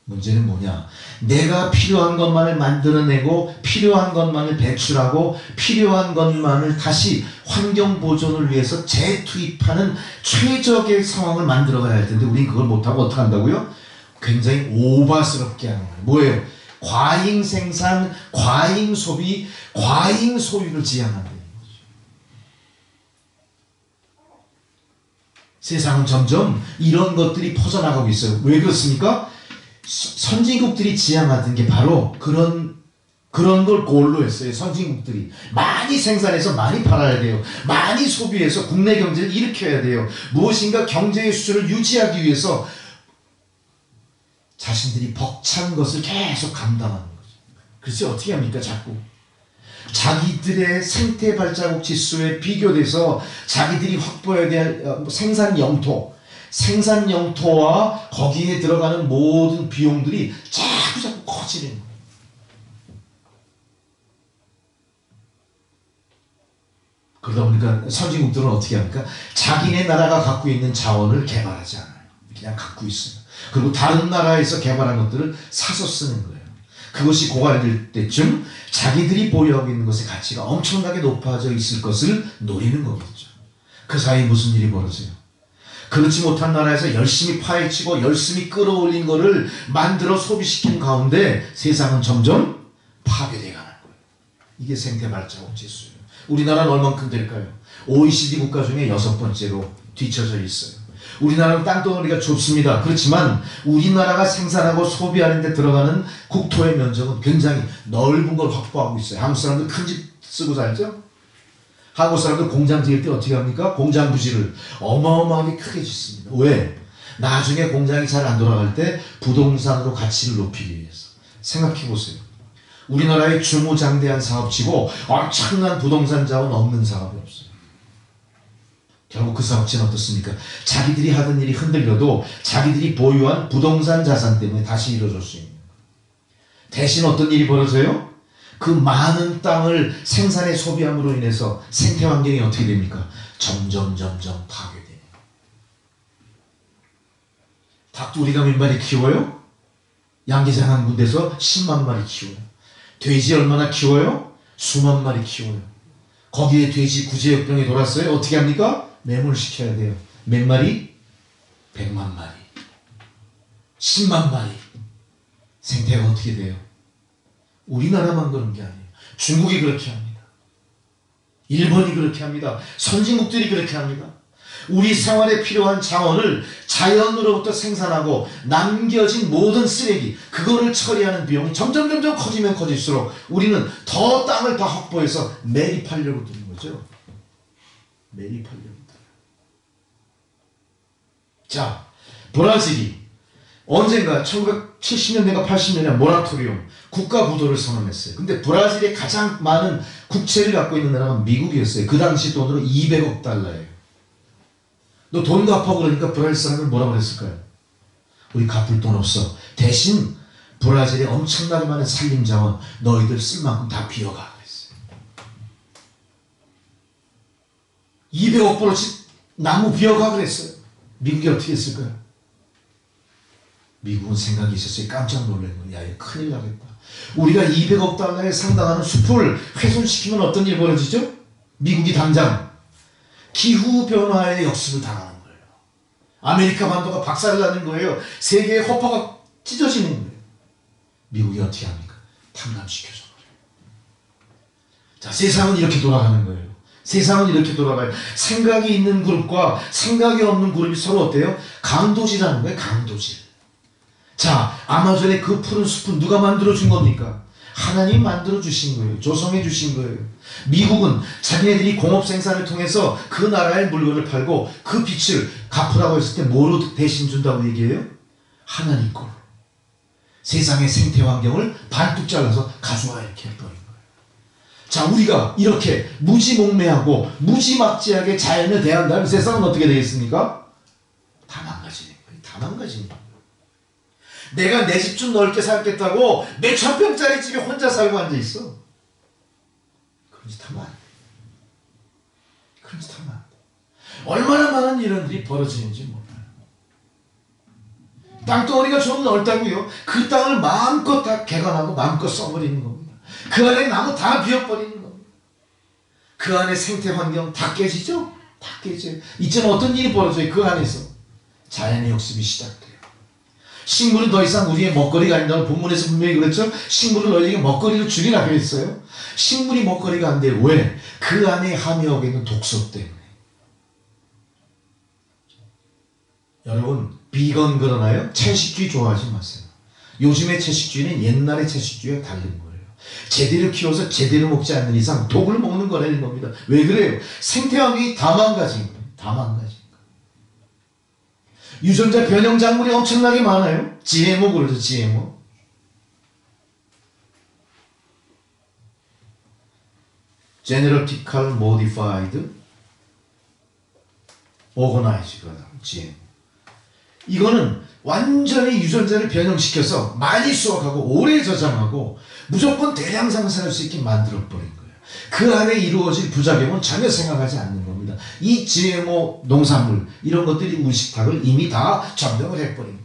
문제는 뭐냐? 내가 필요한 것만을 만들어내고 필요한 것만을 배출하고 필요한 것만을 다시 환경 보존을 위해서 재투입하는 최적의 상황을 만들어가야 할 텐데 우린 그걸 못하고 어떻게 한다고요? 굉장히 오바스럽게 하는 거예요. 뭐예요? 과잉 생산, 과잉 소비, 과잉 소유를 지향한다는 거죠. 세상은 점점 이런 것들이 퍼져나가고 있어요. 왜 그렇습니까? 선진국들이 지향하던 게 바로 그런 걸 골로 했어요. 선진국들이 많이 생산해서 많이 팔아야 돼요. 많이 소비해서 국내 경제를 일으켜야 돼요. 무엇인가 경제의 수준을 유지하기 위해서 자신들이 벅찬 것을 계속 감당하는 거죠. 그래서 어떻게 합니까? 자꾸 자기들의 생태 발자국 지수에 비교돼서 자기들이 확보해야 될 생산 영토와 거기에 들어가는 모든 비용들이 자꾸 커지는 거예요. 그러다 보니까 선진국들은 어떻게 합니까? 자기네 나라가 갖고 있는 자원을 개발하지 않아요. 그냥 갖고 있어요. 그리고 다른 나라에서 개발한 것들을 사서 쓰는 거예요. 그것이 고갈될 때쯤 자기들이 보유하고 있는 것의 가치가 엄청나게 높아져 있을 것을 노리는 거겠죠. 그 사이에 무슨 일이 벌어져요? 그렇지 못한 나라에서 열심히 파헤치고 열심히 끌어올린 것을 만들어 소비시킨 가운데 세상은 점점 파괴되어 가는 거예요. 이게 생태 발자국 지수예요. 우리나라는 얼만큼 될까요? OECD 국가 중에 6번째로 뒤쳐져 있어요. 우리나라는 땅덩어리가 좁습니다. 그렇지만 우리나라가 생산하고 소비하는 데 들어가는 국토의 면적은 굉장히 넓은 걸 확보하고 있어요. 한국 사람들 큰 집 쓰고 살죠? 한국 사람들 공장 지을 때 어떻게 합니까? 공장 부지를 어마어마하게 크게 짓습니다. 왜? 나중에 공장이 잘 안 돌아갈 때 부동산으로 가치를 높이기 위해서. 생각해 보세요. 우리나라의 중후장대한 사업치고 엄청난 부동산 자원 없는 사업이 없어요. 결국 그 사업체는 어떻습니까? 자기들이 하던 일이 흔들려도 자기들이 보유한 부동산 자산 때문에 다시 이루어질 수 있는 거예요. 대신 어떤 일이 벌어져요? 그 많은 땅을 생산에 소비함으로 인해서 생태 환경이 어떻게 됩니까? 점점 파괴돼요. 닭도 우리가 몇 마리 키워요? 양계장 한 군데서 10만 마리 키워요. 돼지 얼마나 키워요? 수만 마리 키워요. 거기에 돼지 구제역병이 돌았어요. 어떻게 합니까? 매몰시켜야 돼요. 몇 마리? 100만 마리. 10만 마리. 생태가 어떻게 돼요? 우리나라만 그런 게 아니에요. 중국이 그렇게 합니다. 일본이 그렇게 합니다. 선진국들이 그렇게 합니다. 우리 생활에 필요한 자원을 자연으로부터 생산하고 남겨진 모든 쓰레기, 그거를 처리하는 비용이 점점 커지면 커질수록 우리는 더 땅을 다 확보해서 매립하려고 드는 거죠. 매립하려고 드는. 자, 브라질이 언젠가 1970년대인가 80년대 모라토리움 국가 부도를 선언했어요. 근데 브라질의 가장 많은 국채를 갖고 있는 나라가 미국이었어요. 그 당시 돈으로 200억 달러예요. 너 돈 갚아 그러니까 브라질 사람들 뭐라고 그랬을까요? 우리 갚을 돈 없어. 대신 브라질에 엄청나게 많은 산림자원 너희들 쓸 만큼 다 비워가 그랬어요. 200억 불어치 나무 비워가 그랬어요. 미국이 어떻게 했을까요? 미국은 생각이 있었어요. 깜짝 놀란 거예요. 야, 이거 큰일 나겠다. 우리가 200억 달러에 상당하는 숲을 훼손시키면 어떤 일이 벌어지죠? 미국이 당장 기후변화의 역습을 당하는 거예요. 아메리카 반도가 박살나는 거예요. 세계의 허파가 찢어지는 거예요. 미국이 어떻게 합니까? 탕감시켜줘 버려요. 자, 세상은 이렇게 돌아가는 거예요. 세상은 이렇게 돌아가요. 생각이 있는 그룹과 생각이 없는 그룹이 서로 어때요? 강도질하는 거예요. 강도질. 자, 아마존의 그 푸른 숲은 누가 만들어준 겁니까? 하나님 만들어주신 거예요. 조성해주신 거예요. 미국은 자기네들이 공업 생산을 통해서 그 나라의 물건을 팔고 그 빛을 갚으라고 했을 때 뭐로 대신 준다고 얘기해요? 하나님 걸로. 세상의 생태 환경을 반뚝 잘라서 가져와 이렇게 해버린 거예요. 자, 우리가 이렇게 무지몽매하고 무지막지하게 자연을 대한다면 세상은 어떻게 되겠습니까? 다 망가지는 거예요. 다 망가지는 거예요. 내가 내 집 좀 넓게 살겠다고 몇천 평짜리 집에 혼자 살고 앉아있어. 그런 짓 하면 안 돼. 그런 짓 하면 안 돼. 얼마나 많은 일들이 벌어지는지 몰라요. 땅덩어리가 좀 넓다고요. 그 땅을 마음껏 다 개간하고 마음껏 써버리는 겁니다. 그 안에 나무 다 비워버리는 겁니다. 그 안에 생태 환경 다 깨지죠? 다 깨져요. 이제는 어떤 일이 벌어져요? 그 안에서 자연의 역습이 시작돼요. 식물은 더 이상 우리의 먹거리가 아니라고 본문에서 분명히 그랬죠? 식물을 너희에게 먹거리로 주리라 그랬어요. 식물이 먹거리가 안 돼. 왜? 그 안에 함유하고 있는 독소 때문에. 여러분, 비건 그러나요? 채식주의 좋아하지 마세요. 요즘의 채식주의는 옛날의 채식주의와 다른 거예요. 제대로 키워서 제대로 먹지 않는 이상 독을 먹는 거라는 겁니다. 왜 그래요? 생태 환경이 다 망가진 거예요. 다 망가진 거예요. 유전자 변형 작물이 엄청나게 많아요. GMO 그러죠. GMO. Genetically Modified Organism이라고 GMO. 이거는 완전히 유전자를 변형시켜서 많이 수확하고 오래 저장하고 무조건 대량 생산할 수 있게 만들어버린 거예요. 그 안에 이루어질 부작용은 전혀 생각하지 않는 겁니다. 이 GMO 농산물 이런 것들이 우리 식탁을 이미 다 점령을 해버린 거예요.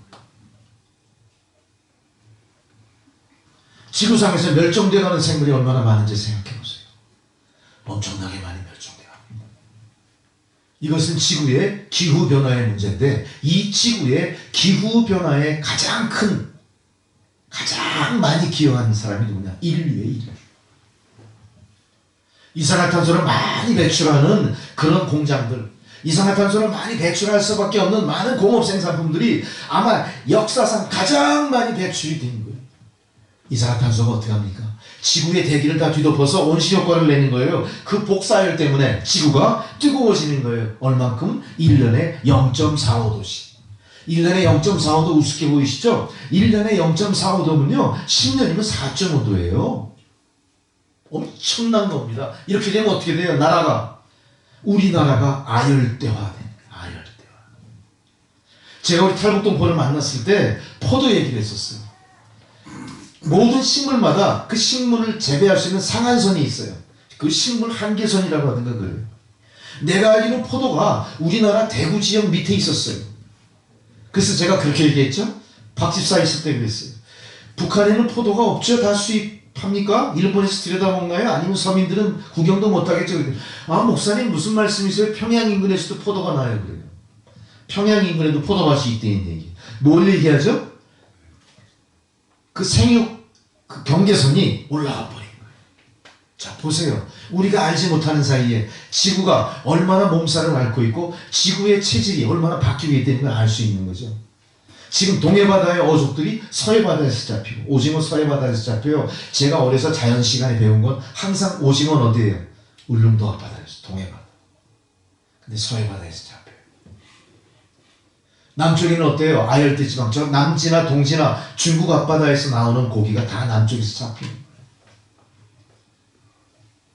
지구상에서 멸종돼가는 생물이 얼마나 많은지 생각해보세요. 엄청나게 많이 멸종돼갑니다. 이것은 지구의 기후변화의 문제인데 이 지구의 기후변화에 가장 많이 기여하는 사람이 누구냐? 인류의 인류. 이산화탄소를 많이 배출하는 그런 공장들, 이산화탄소를 많이 배출할 수밖에 없는 많은 공업 생산품들이 아마 역사상 가장 많이 배출이 된 거예요. 이산화탄소가 어떻게 합니까? 지구의 대기를 다 뒤덮어서 온실효과를 내는 거예요. 그 복사열 때문에 지구가 뜨거워지는 거예요. 얼만큼? 1년에 0.45도씩. 1년에 0.45도 우습게 보이시죠? 1년에 0.45도면요 10년이면 4.5도예요. 엄청난 겁니다. 이렇게 되면 어떻게 돼요? 우리나라가 아열대화돼요. 아열대화. 제가 우리 탈북동포를 만났을 때 포도 얘기를 했었어요. 모든 식물마다 그 식물을 재배할 수 있는 상한선이 있어요. 그 식물 한계선이라고 하던가 그래요. 내가 알기로는 포도가 우리나라 대구 지역 밑에 있었어요. 그래서 제가 그렇게 얘기했죠. 박 집사 있을 때 그랬어요. 북한에는 포도가 없죠. 다 수입합니까? 일본에서 들여다먹나요? 아니면 서민들은 구경도 못하겠죠. 아, 목사님 무슨 말씀이세요? 평양 인근에서도 포도가 나요. 그래요. 평양 인근에도 포도밭이 있다는 얘기. 뭘 얘기하죠? 그 생육 그 경계선이 올라가 버린 거예요. 자, 보세요. 우리가 알지 못하는 사이에 지구가 얼마나 몸살을 앓고 있고 지구의 체질이 얼마나 바뀌고 있다는 걸 알 수 있는 거죠. 지금 동해바다의 어족들이 서해바다에서 잡히고 오징어 서해바다에서 잡혀요. 제가 어려서 자연 시간에 배운 건 항상 오징어는 어디예요? 울릉도 앞바다에서 동해바다. 근데 서해바다에서 잡혀요. 남쪽에는 어때요? 아열대 지방처럼 남지나 동지나 중국 앞바다에서 나오는 고기가 다 남쪽에서 잡혀요.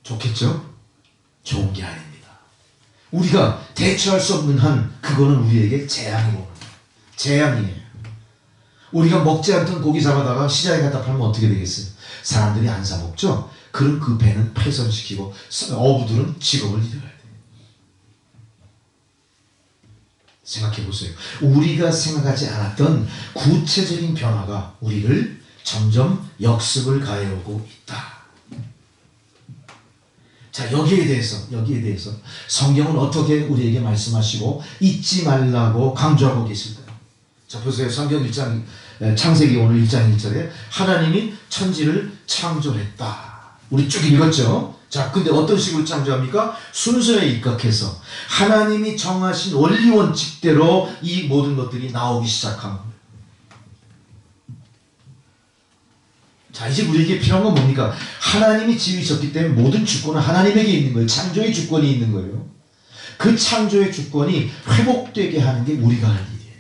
좋겠죠? 좋은 게 아닙니다. 우리가 대처할 수 없는 한 그거는 우리에게 재앙이 오는 거예요. 재앙이에요. 우리가 먹지 않던 고기 잡아다가 시장에 갖다 팔면 어떻게 되겠어요? 사람들이 안 사 먹죠? 그럼 그 배는 폐선시키고 어부들은 직업을 잃어야 돼요. 생각해 보세요. 우리가 생각하지 않았던 구체적인 변화가 우리를 점점 역습을 가해오고 있다. 자, 여기에 대해서 성경은 어떻게 우리에게 말씀하시고 잊지 말라고 강조하고 계실까요? 자, 보세요. 성경 1장, 창세기 오늘 1장 1절에 하나님이 천지를 창조했다. 우리 쭉 읽었죠? 자, 근데 어떤 식으로 창조합니까? 순서에 입각해서 하나님이 정하신 원리 원칙대로 이 모든 것들이 나오기 시작한 거예요. 자, 이제 우리에게 필요한 건 뭡니까? 하나님이 지으셨기 때문에 모든 주권은 하나님에게 있는 거예요. 창조의 주권이 있는 거예요. 그 창조의 주권이 회복되게 하는 게 우리가 할 일이에요.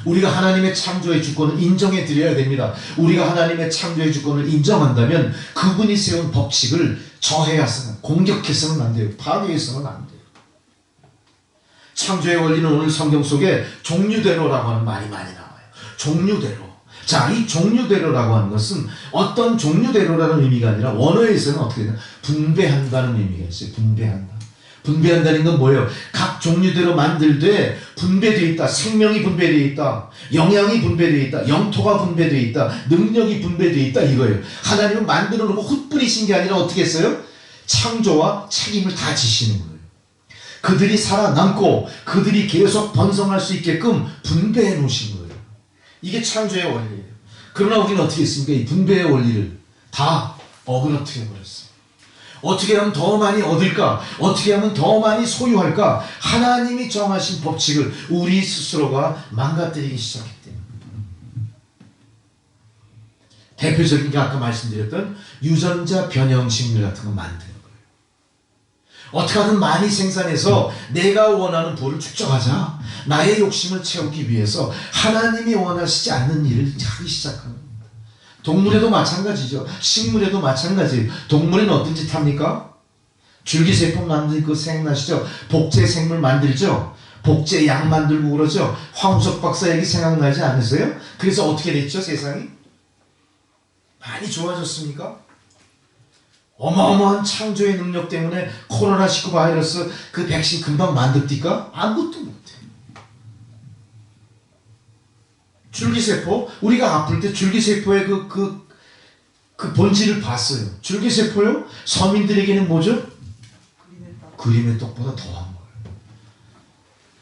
우리가 하나님의 창조의 주권을 인정해 드려야 됩니다. 우리가 하나님의 창조의 주권을 인정한다면 그분이 세운 법칙을 저해해서는, 공격해서는 안 돼요. 파괴해서는 안 돼요. 창조의 원리는 오늘 성경 속에 종류대로라고 하는 말이 많이 나와요. 종류대로. 자, 이 종류대로라고 하는 것은 어떤 종류대로라는 의미가 아니라 원어에서는 어떻게 되냐? 분배한다는 의미가 있어요. 분배한다. 분배한다는 건 뭐예요? 각 종류대로 만들되 분배되어 있다. 생명이 분배되어 있다. 영양이 분배되어 있다. 영토가 분배되어 있다. 능력이 분배되어 있다. 이거예요. 하나님은 만들어 놓고 흩뿌리신 게 아니라 어떻게 했어요? 창조와 책임을 다 지시는 거예요. 그들이 살아남고 그들이 계속 번성할 수 있게끔 분배해 놓으신 거예요. 이게 창조의 원리예요. 그러나 우리는 어떻게 했습니까? 이 분배의 원리를 다 어그러뜨려 버렸어요. 어떻게 하면 더 많이 얻을까? 어떻게 하면 더 많이 소유할까? 하나님이 정하신 법칙을 우리 스스로가 망가뜨리기 시작했기 때문에. 대표적인 게 아까 말씀드렸던 유전자 변형 식물 같은 거 만드는 거예요. 어떻게 하든 많이 생산해서 내가 원하는 부를 축적하자. 나의 욕심을 채우기 위해서 하나님이 원하시지 않는 일을 하기 시작하는 겁니다. 동물에도 마찬가지죠. 식물에도 마찬가지예요. 동물은 어떤 짓 합니까? 줄기세포 만들고 생각나시죠? 복제생물 만들죠? 복제약 만들고 그러죠? 황우석 박사 얘기 생각나지 않으세요? 그래서 어떻게 됐죠, 세상이? 많이 좋아졌습니까? 어마어마한 창조의 능력 때문에 코로나19 바이러스 그 백신 금방 만듭니까? 아무것도 못해. 줄기세포, 우리가 아플 때 줄기세포의 그 본질을 봤어요. 줄기세포요? 서민들에게는 뭐죠? 그림의 떡보다 더한 거예요.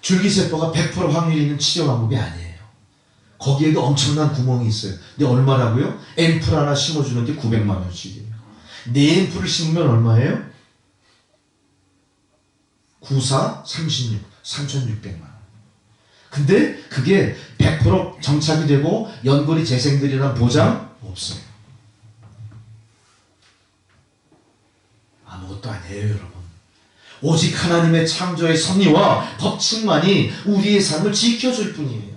줄기세포가 100% 확률이 있는 치료 방법이 아니에요. 거기에도 엄청난 구멍이 있어요. 근데 얼마라고요? 앰플 하나 심어주는데 900만 원씩이에요. 4앰플을 심으면 얼마예요? 94, 36, 3,600만 원. 근데 그게 100% 정착이 되고 연골이 재생되리라는 보장 없어요. 아무것도 아니에요, 여러분. 오직 하나님의 창조의 섭리와 법칙만이 우리의 삶을 지켜줄 뿐이에요.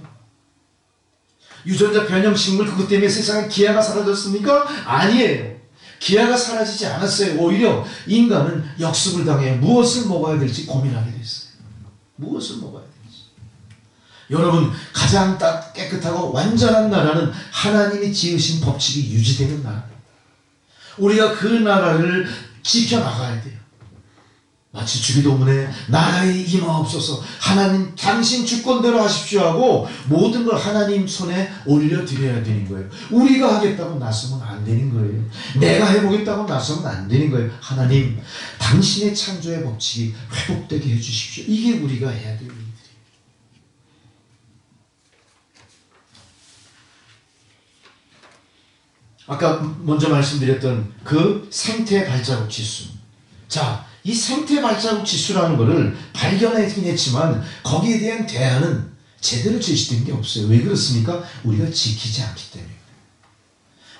유전자 변형식물 그것 때문에 세상에 기아가 사라졌습니까? 아니에요. 기아가 사라지지 않았어요. 오히려 인간은 역습을 당해 무엇을 먹어야 될지 고민하게 됐어요. 무엇을 먹어야 될지. 여러분, 가장 깨끗하고 완전한 나라는 하나님이 지으신 법칙이 유지되는 나라입니다. 우리가 그 나라를 지켜나가야 돼요. 마치 주기도문에 나라에 임하옵소서, 하나님 당신 주권대로 하십시오 하고 모든 걸 하나님 손에 올려드려야 되는 거예요. 우리가 하겠다고 나서면 안 되는 거예요. 내가 해보겠다고 나서면 안 되는 거예요. 하나님, 당신의 창조의 법칙이 회복되게 해주십시오. 이게 우리가 해야 될 일이에요. 아까 먼저 말씀드렸던 그 생태 발자국 지수. 자, 이 생태 발자국 지수라는 것을 발견하긴 했지만 거기에 대한 대안은 제대로 제시된 게 없어요. 왜 그렇습니까? 우리가 지키지 않기 때문에.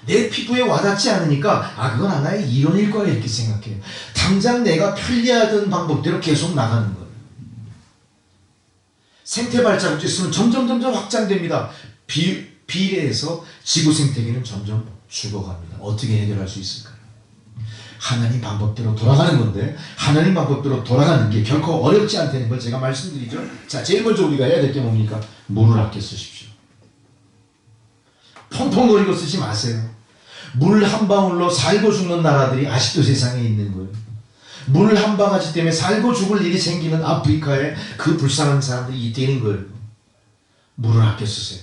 내 피부에 와닿지 않으니까 그건 하나의 이론일 거야 이렇게 생각해요. 당장 내가 편리하던 방법대로 계속 나가는 거예요. 생태 발자국 지수는 점점 확장됩니다. 비례해서 지구 생태계는 점점 죽어갑니다. 어떻게 해결할 수 있을까요? 하나님 방법대로 돌아가는 건데, 하나님 방법대로 돌아가는 게 결코 어렵지 않다는 걸 제가 말씀드리죠. 자, 제일 먼저 우리가 해야 될 게 뭡니까? 물을 아껴 쓰십시오. 펑펑거리고 쓰지 마세요. 물 한 방울로 살고 죽는 나라들이 아직도 세상에 있는 거예요. 물 한 바가지 때문에 살고 죽을 일이 생기는 아프리카에 그 불쌍한 사람들이 있다는 거예요. 물을 아껴 쓰세요.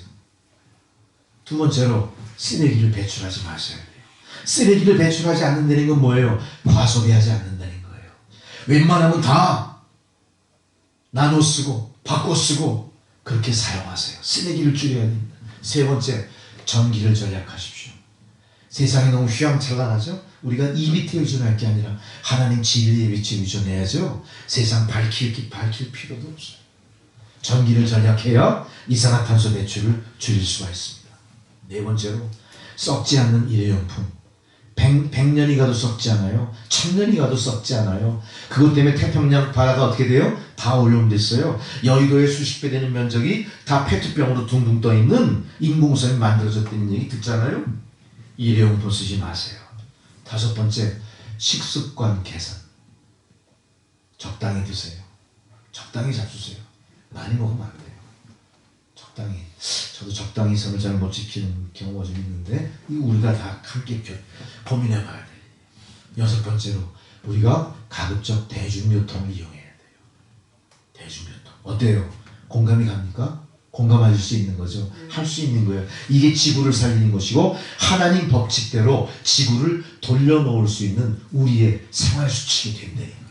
두 번째로 쓰레기를 배출하지 마셔야 돼요. 쓰레기를 배출하지 않는다는 건 뭐예요? 과소비하지 않는다는 거예요. 웬만하면 다 나눠 쓰고 바꿔 쓰고 그렇게 사용하세요. 쓰레기를 줄여야 됩니다. 세 번째, 전기를 절약하십시오. 세상이 너무 휘황찬란하죠? 우리가 이 밑에 의존할 게 아니라 하나님 진리의 빛에 의존해야죠. 세상 밝힐 필요도 없어요. 전기를 절약해야 이산화탄소 배출을 줄일 수가 있습니다. 네 번째로, 썩지 않는 일회용품. 100년이 가도 썩지 않아요. 1000년이 가도 썩지 않아요. 그것 때문에 태평양 바다가 어떻게 돼요? 다 오염됐어요. 여의도의 수십 배 되는 면적이 다 페트병으로 둥둥 떠있는 인공섬이 만들어졌다는 얘기 듣잖아요. 일회용품 쓰지 마세요. 다섯 번째, 식습관 개선. 적당히 드세요. 적당히 잡수세요. 많이 먹으면 안 돼요. 적당히. 저도 적당히 선을 잘 못 지키는 경우가 좀 있는데 이거 우리가 다 함께 고민해 봐야 돼요. 여섯 번째로, 우리가 가급적 대중교통을 이용해야 돼요. 대중교통. 어때요? 공감이 갑니까? 공감하실 수 있는 거죠. 할 수 있는 거예요. 이게 지구를 살리는 것이고 하나님 법칙대로 지구를 돌려놓을 수 있는 우리의 생활 수칙이 된다는 거예요.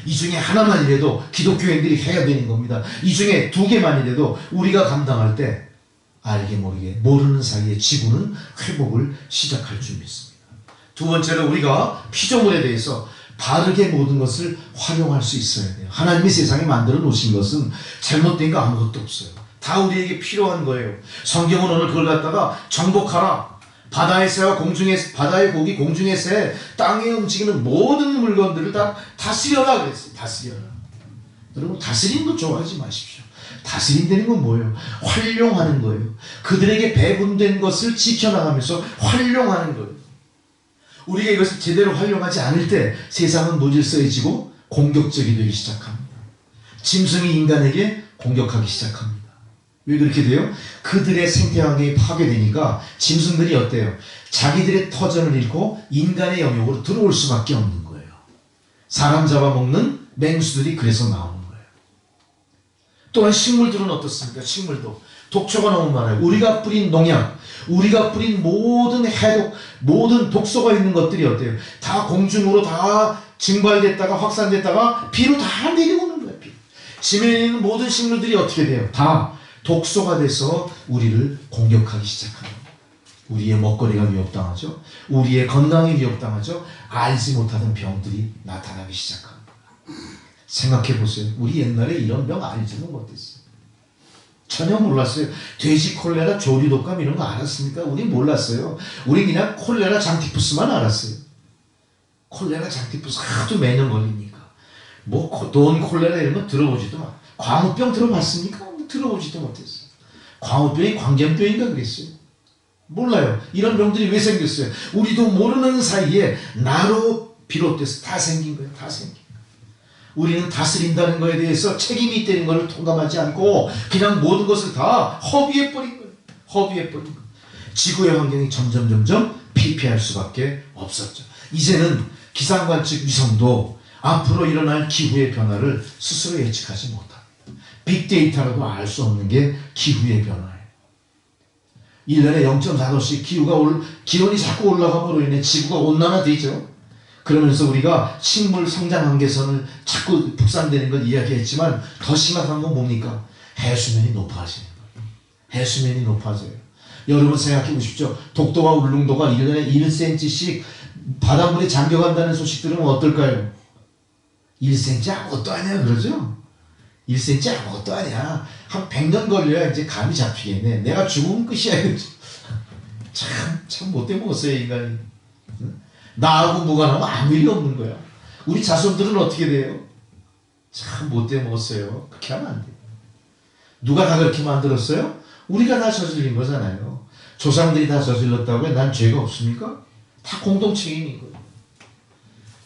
이 중에 하나만이라도 기독교인들이 해야 되는 겁니다. 이 중에 두 개만이라도 우리가 감당할 때 알게 모르게 모르는 사이에 지구는 회복을 시작할 줄 믿습니다. 두 번째로, 우리가 피조물에 대해서 바르게 모든 것을 활용할 수 있어야 돼요. 하나님이 세상에 만들어 놓으신 것은 잘못된 거 아무것도 없어요. 다 우리에게 필요한 거예요. 성경은 오늘 그걸 갖다가 정복하라. 바다의 새와 바다의 고기, 공중의 새, 땅에 움직이는 모든 물건들을 다 다스려라 그랬어요. 다스려라. 여러분, 다스리는 거 좋아하지 마십시오. 다스린다는 건 뭐예요? 활용하는 거예요. 그들에게 배분된 것을 지켜나가면서 활용하는 거예요. 우리가 이것을 제대로 활용하지 않을 때 세상은 무질서해지고 공격적이 되기 시작합니다. 짐승이 인간에게 공격하기 시작합니다. 왜 그렇게 돼요? 그들의 생태환경이 파괴되니까 짐승들이 어때요? 자기들의 터전을 잃고 인간의 영역으로 들어올 수밖에 없는 거예요. 사람 잡아먹는 맹수들이 그래서 나오는 거예요. 또한 식물들은 어떻습니까? 식물도 독초가 너무 많아요. 우리가 뿌린 농약, 우리가 뿌린 모든 해독, 모든 독소가 있는 것들이 어때요? 다 공중으로 다 증발됐다가 확산됐다가 비로 다 내려오는 거예요. 지면에 있는 모든 식물들이 어떻게 돼요? 다 독소가 돼서 우리를 공격하기 시작합니다. 우리의 먹거리가 위협당하죠. 우리의 건강이 위협당하죠. 알지 못하던 병들이 나타나기 시작합니다. 생각해 보세요. 우리 옛날에 이런 병 알지는 못했어요. 전혀 몰랐어요. 돼지 콜레라, 조류독감 이런 거 알았습니까? 우리 몰랐어요. 우리 그냥 콜레라, 장티푸스만 알았어요. 콜레라, 장티푸스 하도 매년 걸리니까. 뭐 돈 콜레라 이런 거 들어보지도 마. 광우병 들어봤습니까? 들어보지도 못했어요. 광우병이 광견병인가 그랬어요. 몰라요. 이런 병들이 왜 생겼어요? 우리도 모르는 사이에 나로 비롯돼서 다 생긴 거예요. 다 생긴 거예요. 우리는 다스린다는 것에 대해서 책임이 있다는 것을 통감하지 않고 그냥 모든 것을 다 허비해 버린 거예요. 허비해 버린 거예요. 지구의 환경이 점점 피폐할 수밖에 없었죠. 이제는 기상관측 위성도 앞으로 일어날 기후의 변화를 스스로 예측하지 못합니다. 빅데이터라도 알 수 없는 게 기후의 변화예요. 1년에 0.4도씩 기온이 자꾸 올라감으로 인해 지구가 온난화되죠. 그러면서 우리가 식물 성장 한계선을 자꾸 북산되는 걸 이야기했지만 더 심각한 건 뭡니까? 해수면이 높아지는 거예요. 해수면이 높아져요. 여러분 생각해 보십시오. 독도와 울릉도가 1년에 1cm씩 바닷물에 잠겨간다는 소식 들으면 어떨까요? 1cm 아무것도 아니야 그러죠? 1cm 아무것도 아니야. 한 100년 걸려야 이제 감이 잡히겠네. 내가 죽으면 끝이야. 참 못돼 먹었어요 인간이. 나하고 무관하면 아무 일이 없는 거야. 우리 자손들은 어떻게 돼요? 참 못돼 먹었어요. 그렇게 하면 안 돼요. 누가 다 그렇게 만들었어요? 우리가 다 저질린 거잖아요. 조상들이 다 저질렀다고 해 난 죄가 없습니까? 다 공동 책임인 거예요.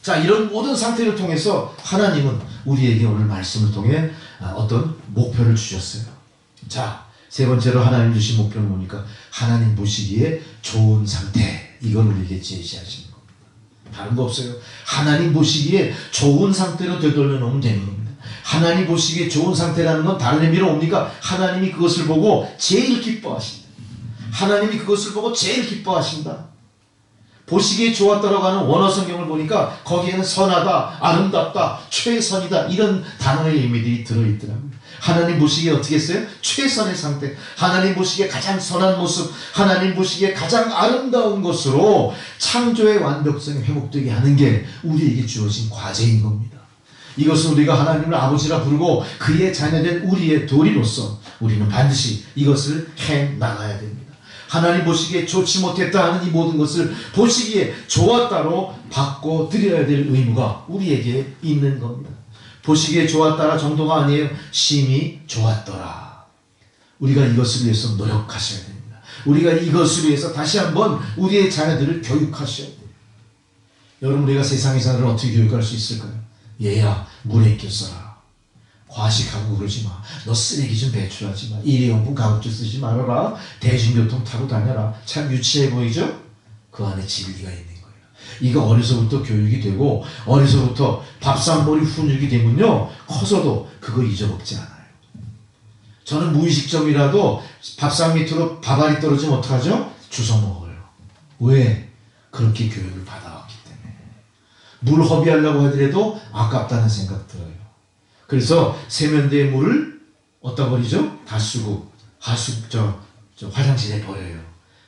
자, 이런 모든 상태를 통해서 하나님은 우리에게 오늘 말씀을 통해 어떤 목표를 주셨어요. 자, 세 번째로 하나님 주신 목표는 뭡니까? 하나님 보시기에 좋은 상태. 이건 우리에게 제시하시는 겁니다. 다른 거 없어요. 하나님 보시기에 좋은 상태로 되돌려 놓으면 되는 겁니다. 하나님 보시기에 좋은 상태라는 건 다른 의미로 옵니까? 하나님이 그것을 보고 제일 기뻐하신다. 하나님이 그것을 보고 제일 기뻐하신다. 보시기에 좋았다라고 하는 원어 성경을 보니까 거기에는 선하다, 아름답다, 최선이다 이런 단어의 의미들이 들어있더라고요. 하나님 보시기에 어떻게 했어요? 최선의 상태, 하나님 보시기에 가장 선한 모습, 하나님 보시기에 가장 아름다운 것으로 창조의 완벽성이 회복되게 하는 게 우리에게 주어진 과제인 겁니다. 이것은 우리가 하나님을 아버지라 부르고 그의 자녀된 우리의 도리로서 우리는 반드시 이것을 해나가야 됩니다. 하나님 보시기에 좋지 못했다 하는 이 모든 것을 보시기에 좋았다로 바꿔드려야 될 의무가 우리에게 있는 겁니다. 보시기에 좋았다라 정도가 아니에요. 심히 좋았더라. 우리가 이것을 위해서 노력하셔야 됩니다. 우리가 이것을 위해서 다시 한번 우리의 자녀들을 교육하셔야 돼요. 여러분, 우리가 세상의 자녀를 어떻게 교육할 수 있을까요? 얘야, 물에 껴써라. 과식하고 그러지 마. 너 쓰레기 좀 배출하지 마. 일회용품 가급적 쓰지 말아라. 대중교통 타고 다녀라. 참 유치해 보이죠? 그 안에 진리가 있는 거예요. 이거 어려서부터 교육이 되고 어려서부터 밥상머리 훈육이 되면요, 커서도 그거 잊어먹지 않아요. 저는 무의식적이라도 밥상 밑으로 밥알이 떨어지면 어떡하죠? 주워 먹어요. 왜? 그렇게 교육을 받아왔기 때문에. 물 허비하려고 하더라도 아깝다는 생각 들어요. 그래서 세면대에 물을 어디다 버리죠? 다 쓰고 화장실에 버려요.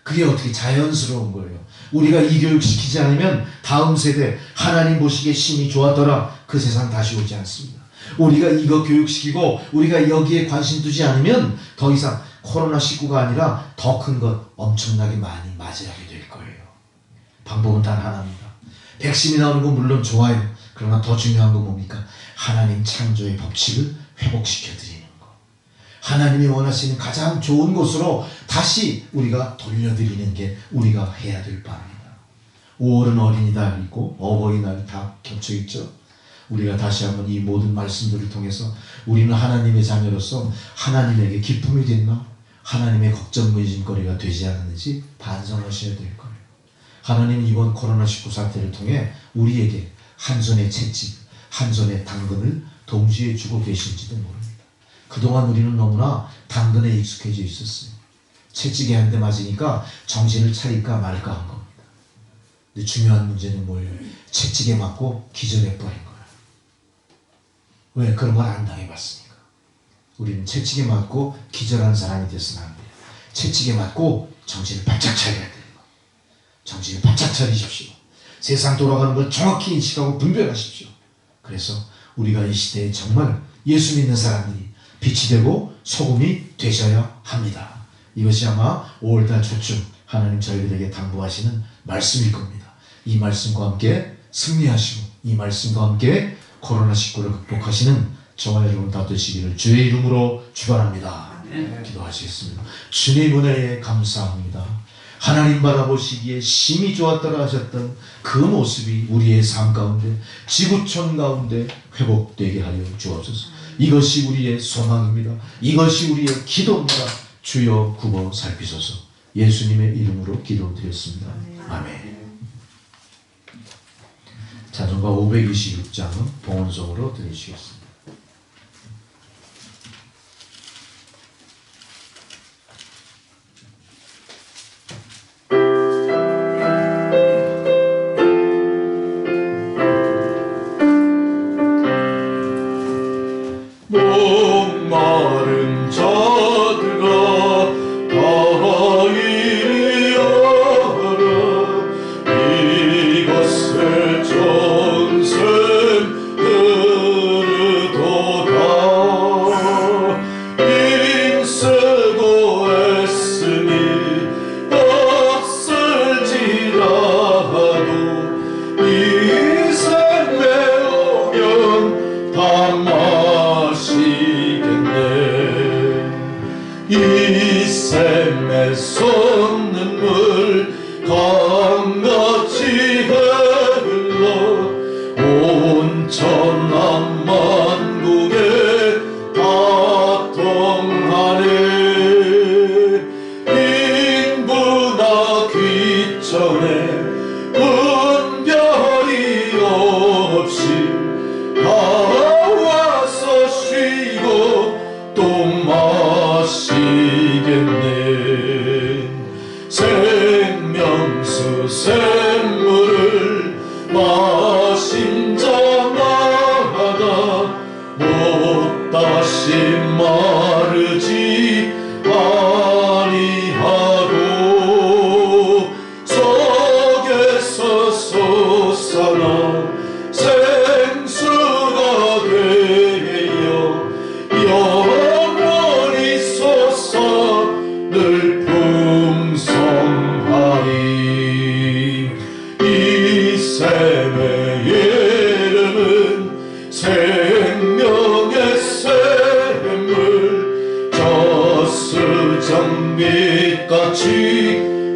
그게 어떻게 자연스러운 거예요. 우리가 이 교육 시키지 않으면 다음 세대 하나님 보시기에 심히 좋았더라 그 세상 다시 오지 않습니다. 우리가 이거 교육시키고 우리가 여기에 관심 두지 않으면 더 이상 코로나19가 아니라 더 큰 것 엄청나게 많이 맞이하게 될 거예요. 방법은 단 하나입니다. 백신이 나오는 건 물론 좋아요. 그러나 더 중요한 건 뭡니까? 하나님 창조의 법칙을 회복시켜 드리는 것. 하나님이 원하시는 가장 좋은 곳으로 다시 우리가 돌려드리는 게 우리가 해야 될 바입니다. 5월은 어린이날이고 어버이날 다 겹쳐 있죠. 우리가 다시 한번 이 모든 말씀들을 통해서 우리는 하나님의 자녀로서 하나님에게 기쁨이 됐나? 하나님의 걱정 의심거리가 되지 않았는지 반성하셔야 될 거예요. 하나님은 이번 코로나19 사태를 통해 우리에게 한 손에 채찍, 한 손에 당근을 동시에 주고 계신지도 모릅니다. 그동안 우리는 너무나 당근에 익숙해져 있었어요. 채찍에 한 대 맞으니까 정신을 차릴까 말까 한 겁니다. 근데 중요한 문제는 뭐예요? 채찍에 맞고 기절해버린 거예요. 왜? 그런 걸 안 당해봤으니까. 우리는 채찍에 맞고 기절한 사람이 돼서는 안 돼요. 채찍에 맞고 정신을 바짝 차려야 돼요. 정신을 바짝 차리십시오. 세상 돌아가는 걸 정확히 인식하고 분별하십시오. 그래서 우리가 이 시대에 정말 예수 믿는 사람들이 빛이 되고 소금이 되셔야 합니다. 이것이 아마 5월달 초쯤 하나님 저희들에게 당부하시는 말씀일 겁니다. 이 말씀과 함께 승리하시고 이 말씀과 함께 코로나19를 극복하시는 저와 여러분 다 되시기를 주의 이름으로 축원합니다. 기도하시겠습니다. 주님 은혜에 감사합니다. 하나님 바라보시기에 심히 좋았더라 하셨던 그 모습이 우리의 삶 가운데 지구촌 가운데 회복되게 하여 주옵소서. 이것이 우리의 소망입니다. 이것이 우리의 기도입니다. 주여 굽어 살피소서. 예수님의 이름으로 기도드렸습니다. 아멘. 자전거 526장은 봉헌송으로 드리시겠습니다. 목마른 자들아 다 이리 와라. 이것을 전생 들으도다. 힘쓰고 애쓰니 낯설지라도 이 삶에 오면 다 마시 다시 마르지 아니하고 속에서 솟아나 생수가 되어 영원히 솟아 늘 풍성하리. 이 샘의 이름은 생명의 샘물 저수정빛같이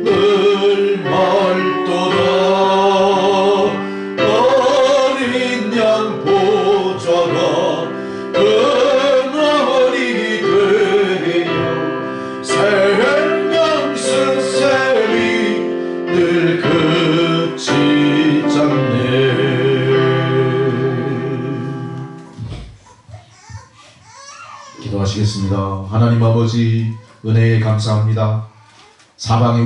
늘 맑도다. 어린 양 보좌가 그날이 되어 생명수 샘이 늘 그치지 않네. 기도하시겠습니다. 하나님 아버지, 은혜에 감사합니다. 사방에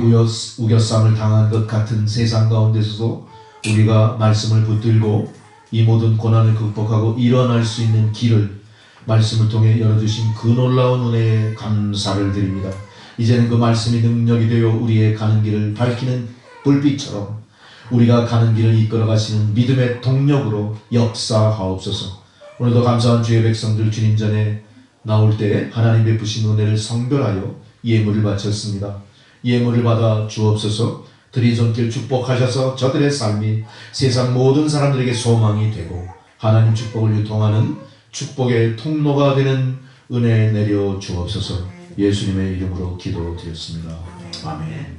우겨쌈을 당한 것 같은 세상 가운데서도 우리가 말씀을 붙들고 이 모든 고난을 극복하고 일어날 수 있는 길을 말씀을 통해 열어주신 그 놀라운 은혜에 감사를 드립니다. 이제는 그 말씀이 능력이 되어 우리의 가는 길을 밝히는 불빛처럼 우리가 가는 길을 이끌어 가시는 믿음의 동력으로 역사하옵소서. 오늘도 감사한 주의 백성들 주님 전에 나올 때 하나님 베푸신 은혜를 성별하여 예물을 바쳤습니다. 예물을 받아 주옵소서. 드린 손길 축복하셔서 저들의 삶이 세상 모든 사람들에게 소망이 되고 하나님 축복을 유통하는 축복의 통로가 되는 은혜 내려 주옵소서. 예수님의 이름으로 기도드렸습니다. 아멘.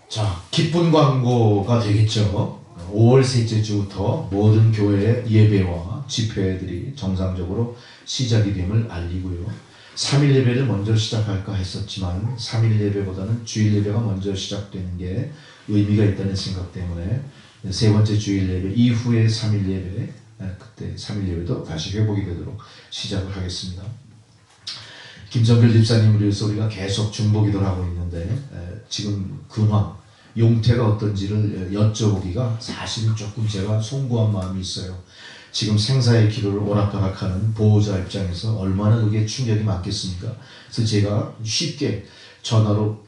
자, 기쁜 광고가 되겠죠. 5월 셋째 주부터 모든 교회의 예배와 집회들이 정상적으로 시작이 됨을 알리고요. 3일 예배를 먼저 시작할까 했었지만 3일 예배보다는 주일 예배가 먼저 시작되는 게 의미가 있다는 생각 때문에 세 번째 주일 예배 이후에 3일 예배, 그때 3일 예배도 다시 회복이 되도록 시작을 하겠습니다. 김정길 집사님을 위해서 우리가 계속 중보기도를 하고 있는데 지금 근황, 용태가 어떤지를 여쭤보기가 사실은 조금 제가 송구한 마음이 있어요. 지금 생사의 기로를 오락가락하는 보호자 입장에서 얼마나 그게 충격이 많겠습니까? 그래서 제가 쉽게 전화로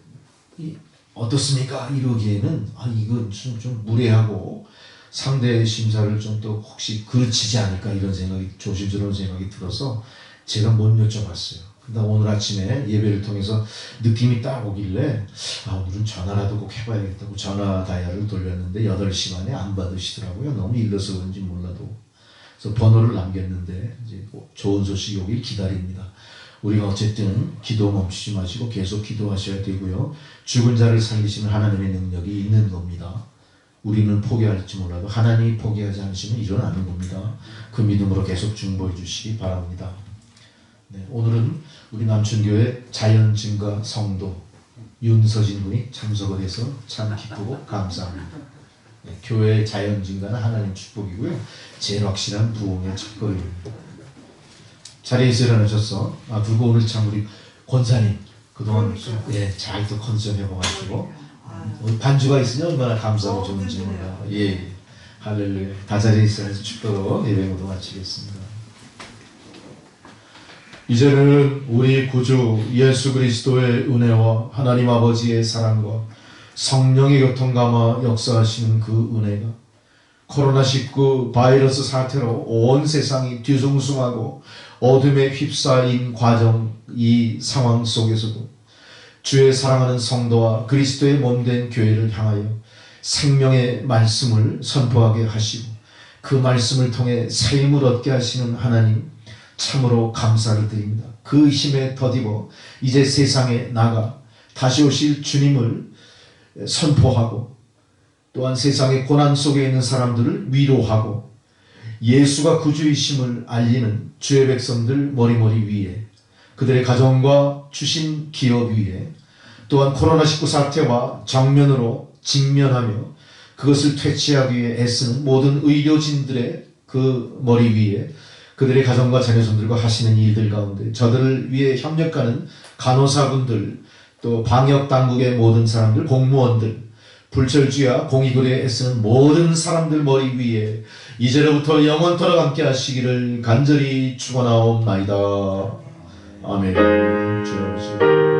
어떻습니까? 이러기에는 이거 좀 무례하고 상대 심사를 좀 또 혹시 그르치지 않을까 이런 생각이 조심스러운 생각이 들어서 제가 못 여쭤봤어요. 근데 오늘 아침에 예배를 통해서 느낌이 딱 오길래 오늘은 전화라도 꼭 해봐야겠다고 전화 다이얼을 돌렸는데 8시간에 안 받으시더라고요. 너무 일러서 그런지 몰라도. 그래서 번호를 남겼는데 이제 좋은 소식이 오길 기다립니다. 우리가 어쨌든 기도 멈추지 마시고 계속 기도하셔야 되고요. 죽은 자를 살리시는 하나님의 능력이 있는 겁니다. 우리는 포기할지 몰라도 하나님이 포기하지 않으시면 일어나는 겁니다. 그 믿음으로 계속 중보해 주시기 바랍니다. 네, 오늘은 우리 남춘교회 자연증가 성도 윤서진 군이 참석을 해서 참 기쁘고 감사합니다. 네, 교회의 자연증가는 하나님 축복이고요. 제일 확실한 부흥의 첫걸음입니다. 자리에서 일어나셔서 그리고 오늘 참 우리 권사님 그동안 잘도 컨디션해봐가지고 반주가 있으니 얼마나 감사하고 좋은지 몰라. 예, 할렐루야. 다 자리에 있어야지 축복으로 예배 모두 마치겠습니다. 이제는 우리 구주 예수 그리스도의 은혜와 하나님 아버지의 사랑과 성령의 교통감화 역사하시는 그 은혜가 코로나19 바이러스 사태로 온 세상이 뒤숭숭하고 어둠에 휩싸인 과정 이 상황 속에서도 주의 사랑하는 성도와 그리스도의 몸된 교회를 향하여 생명의 말씀을 선포하게 하시고 그 말씀을 통해 새 힘을 얻게 하시는 하나님 참으로 감사를 드립니다. 그 힘에 더입어 이제 세상에 나가 다시 오실 주님을 선포하고 또한 세상의 고난 속에 있는 사람들을 위로하고 예수가 구주이심을 알리는 주의 백성들 머리머리 위에 그들의 가정과 주신 기업 위에 또한 코로나19 사태와 정면으로 직면하며 그것을 퇴치하기 위해 애쓰는 모든 의료진들의 그 머리 위에 그들의 가정과 자녀손들과 하시는 일들 가운데 저들을 위해 협력하는 간호사분들 또 방역당국의 모든 사람들 공무원들 불철주야 공의거리에 애쓰는 모든 사람들 머리 위에 이제로부터 영원토록 함께 하시기를 간절히 축원하옵나이다. 아멘. 주여 아버지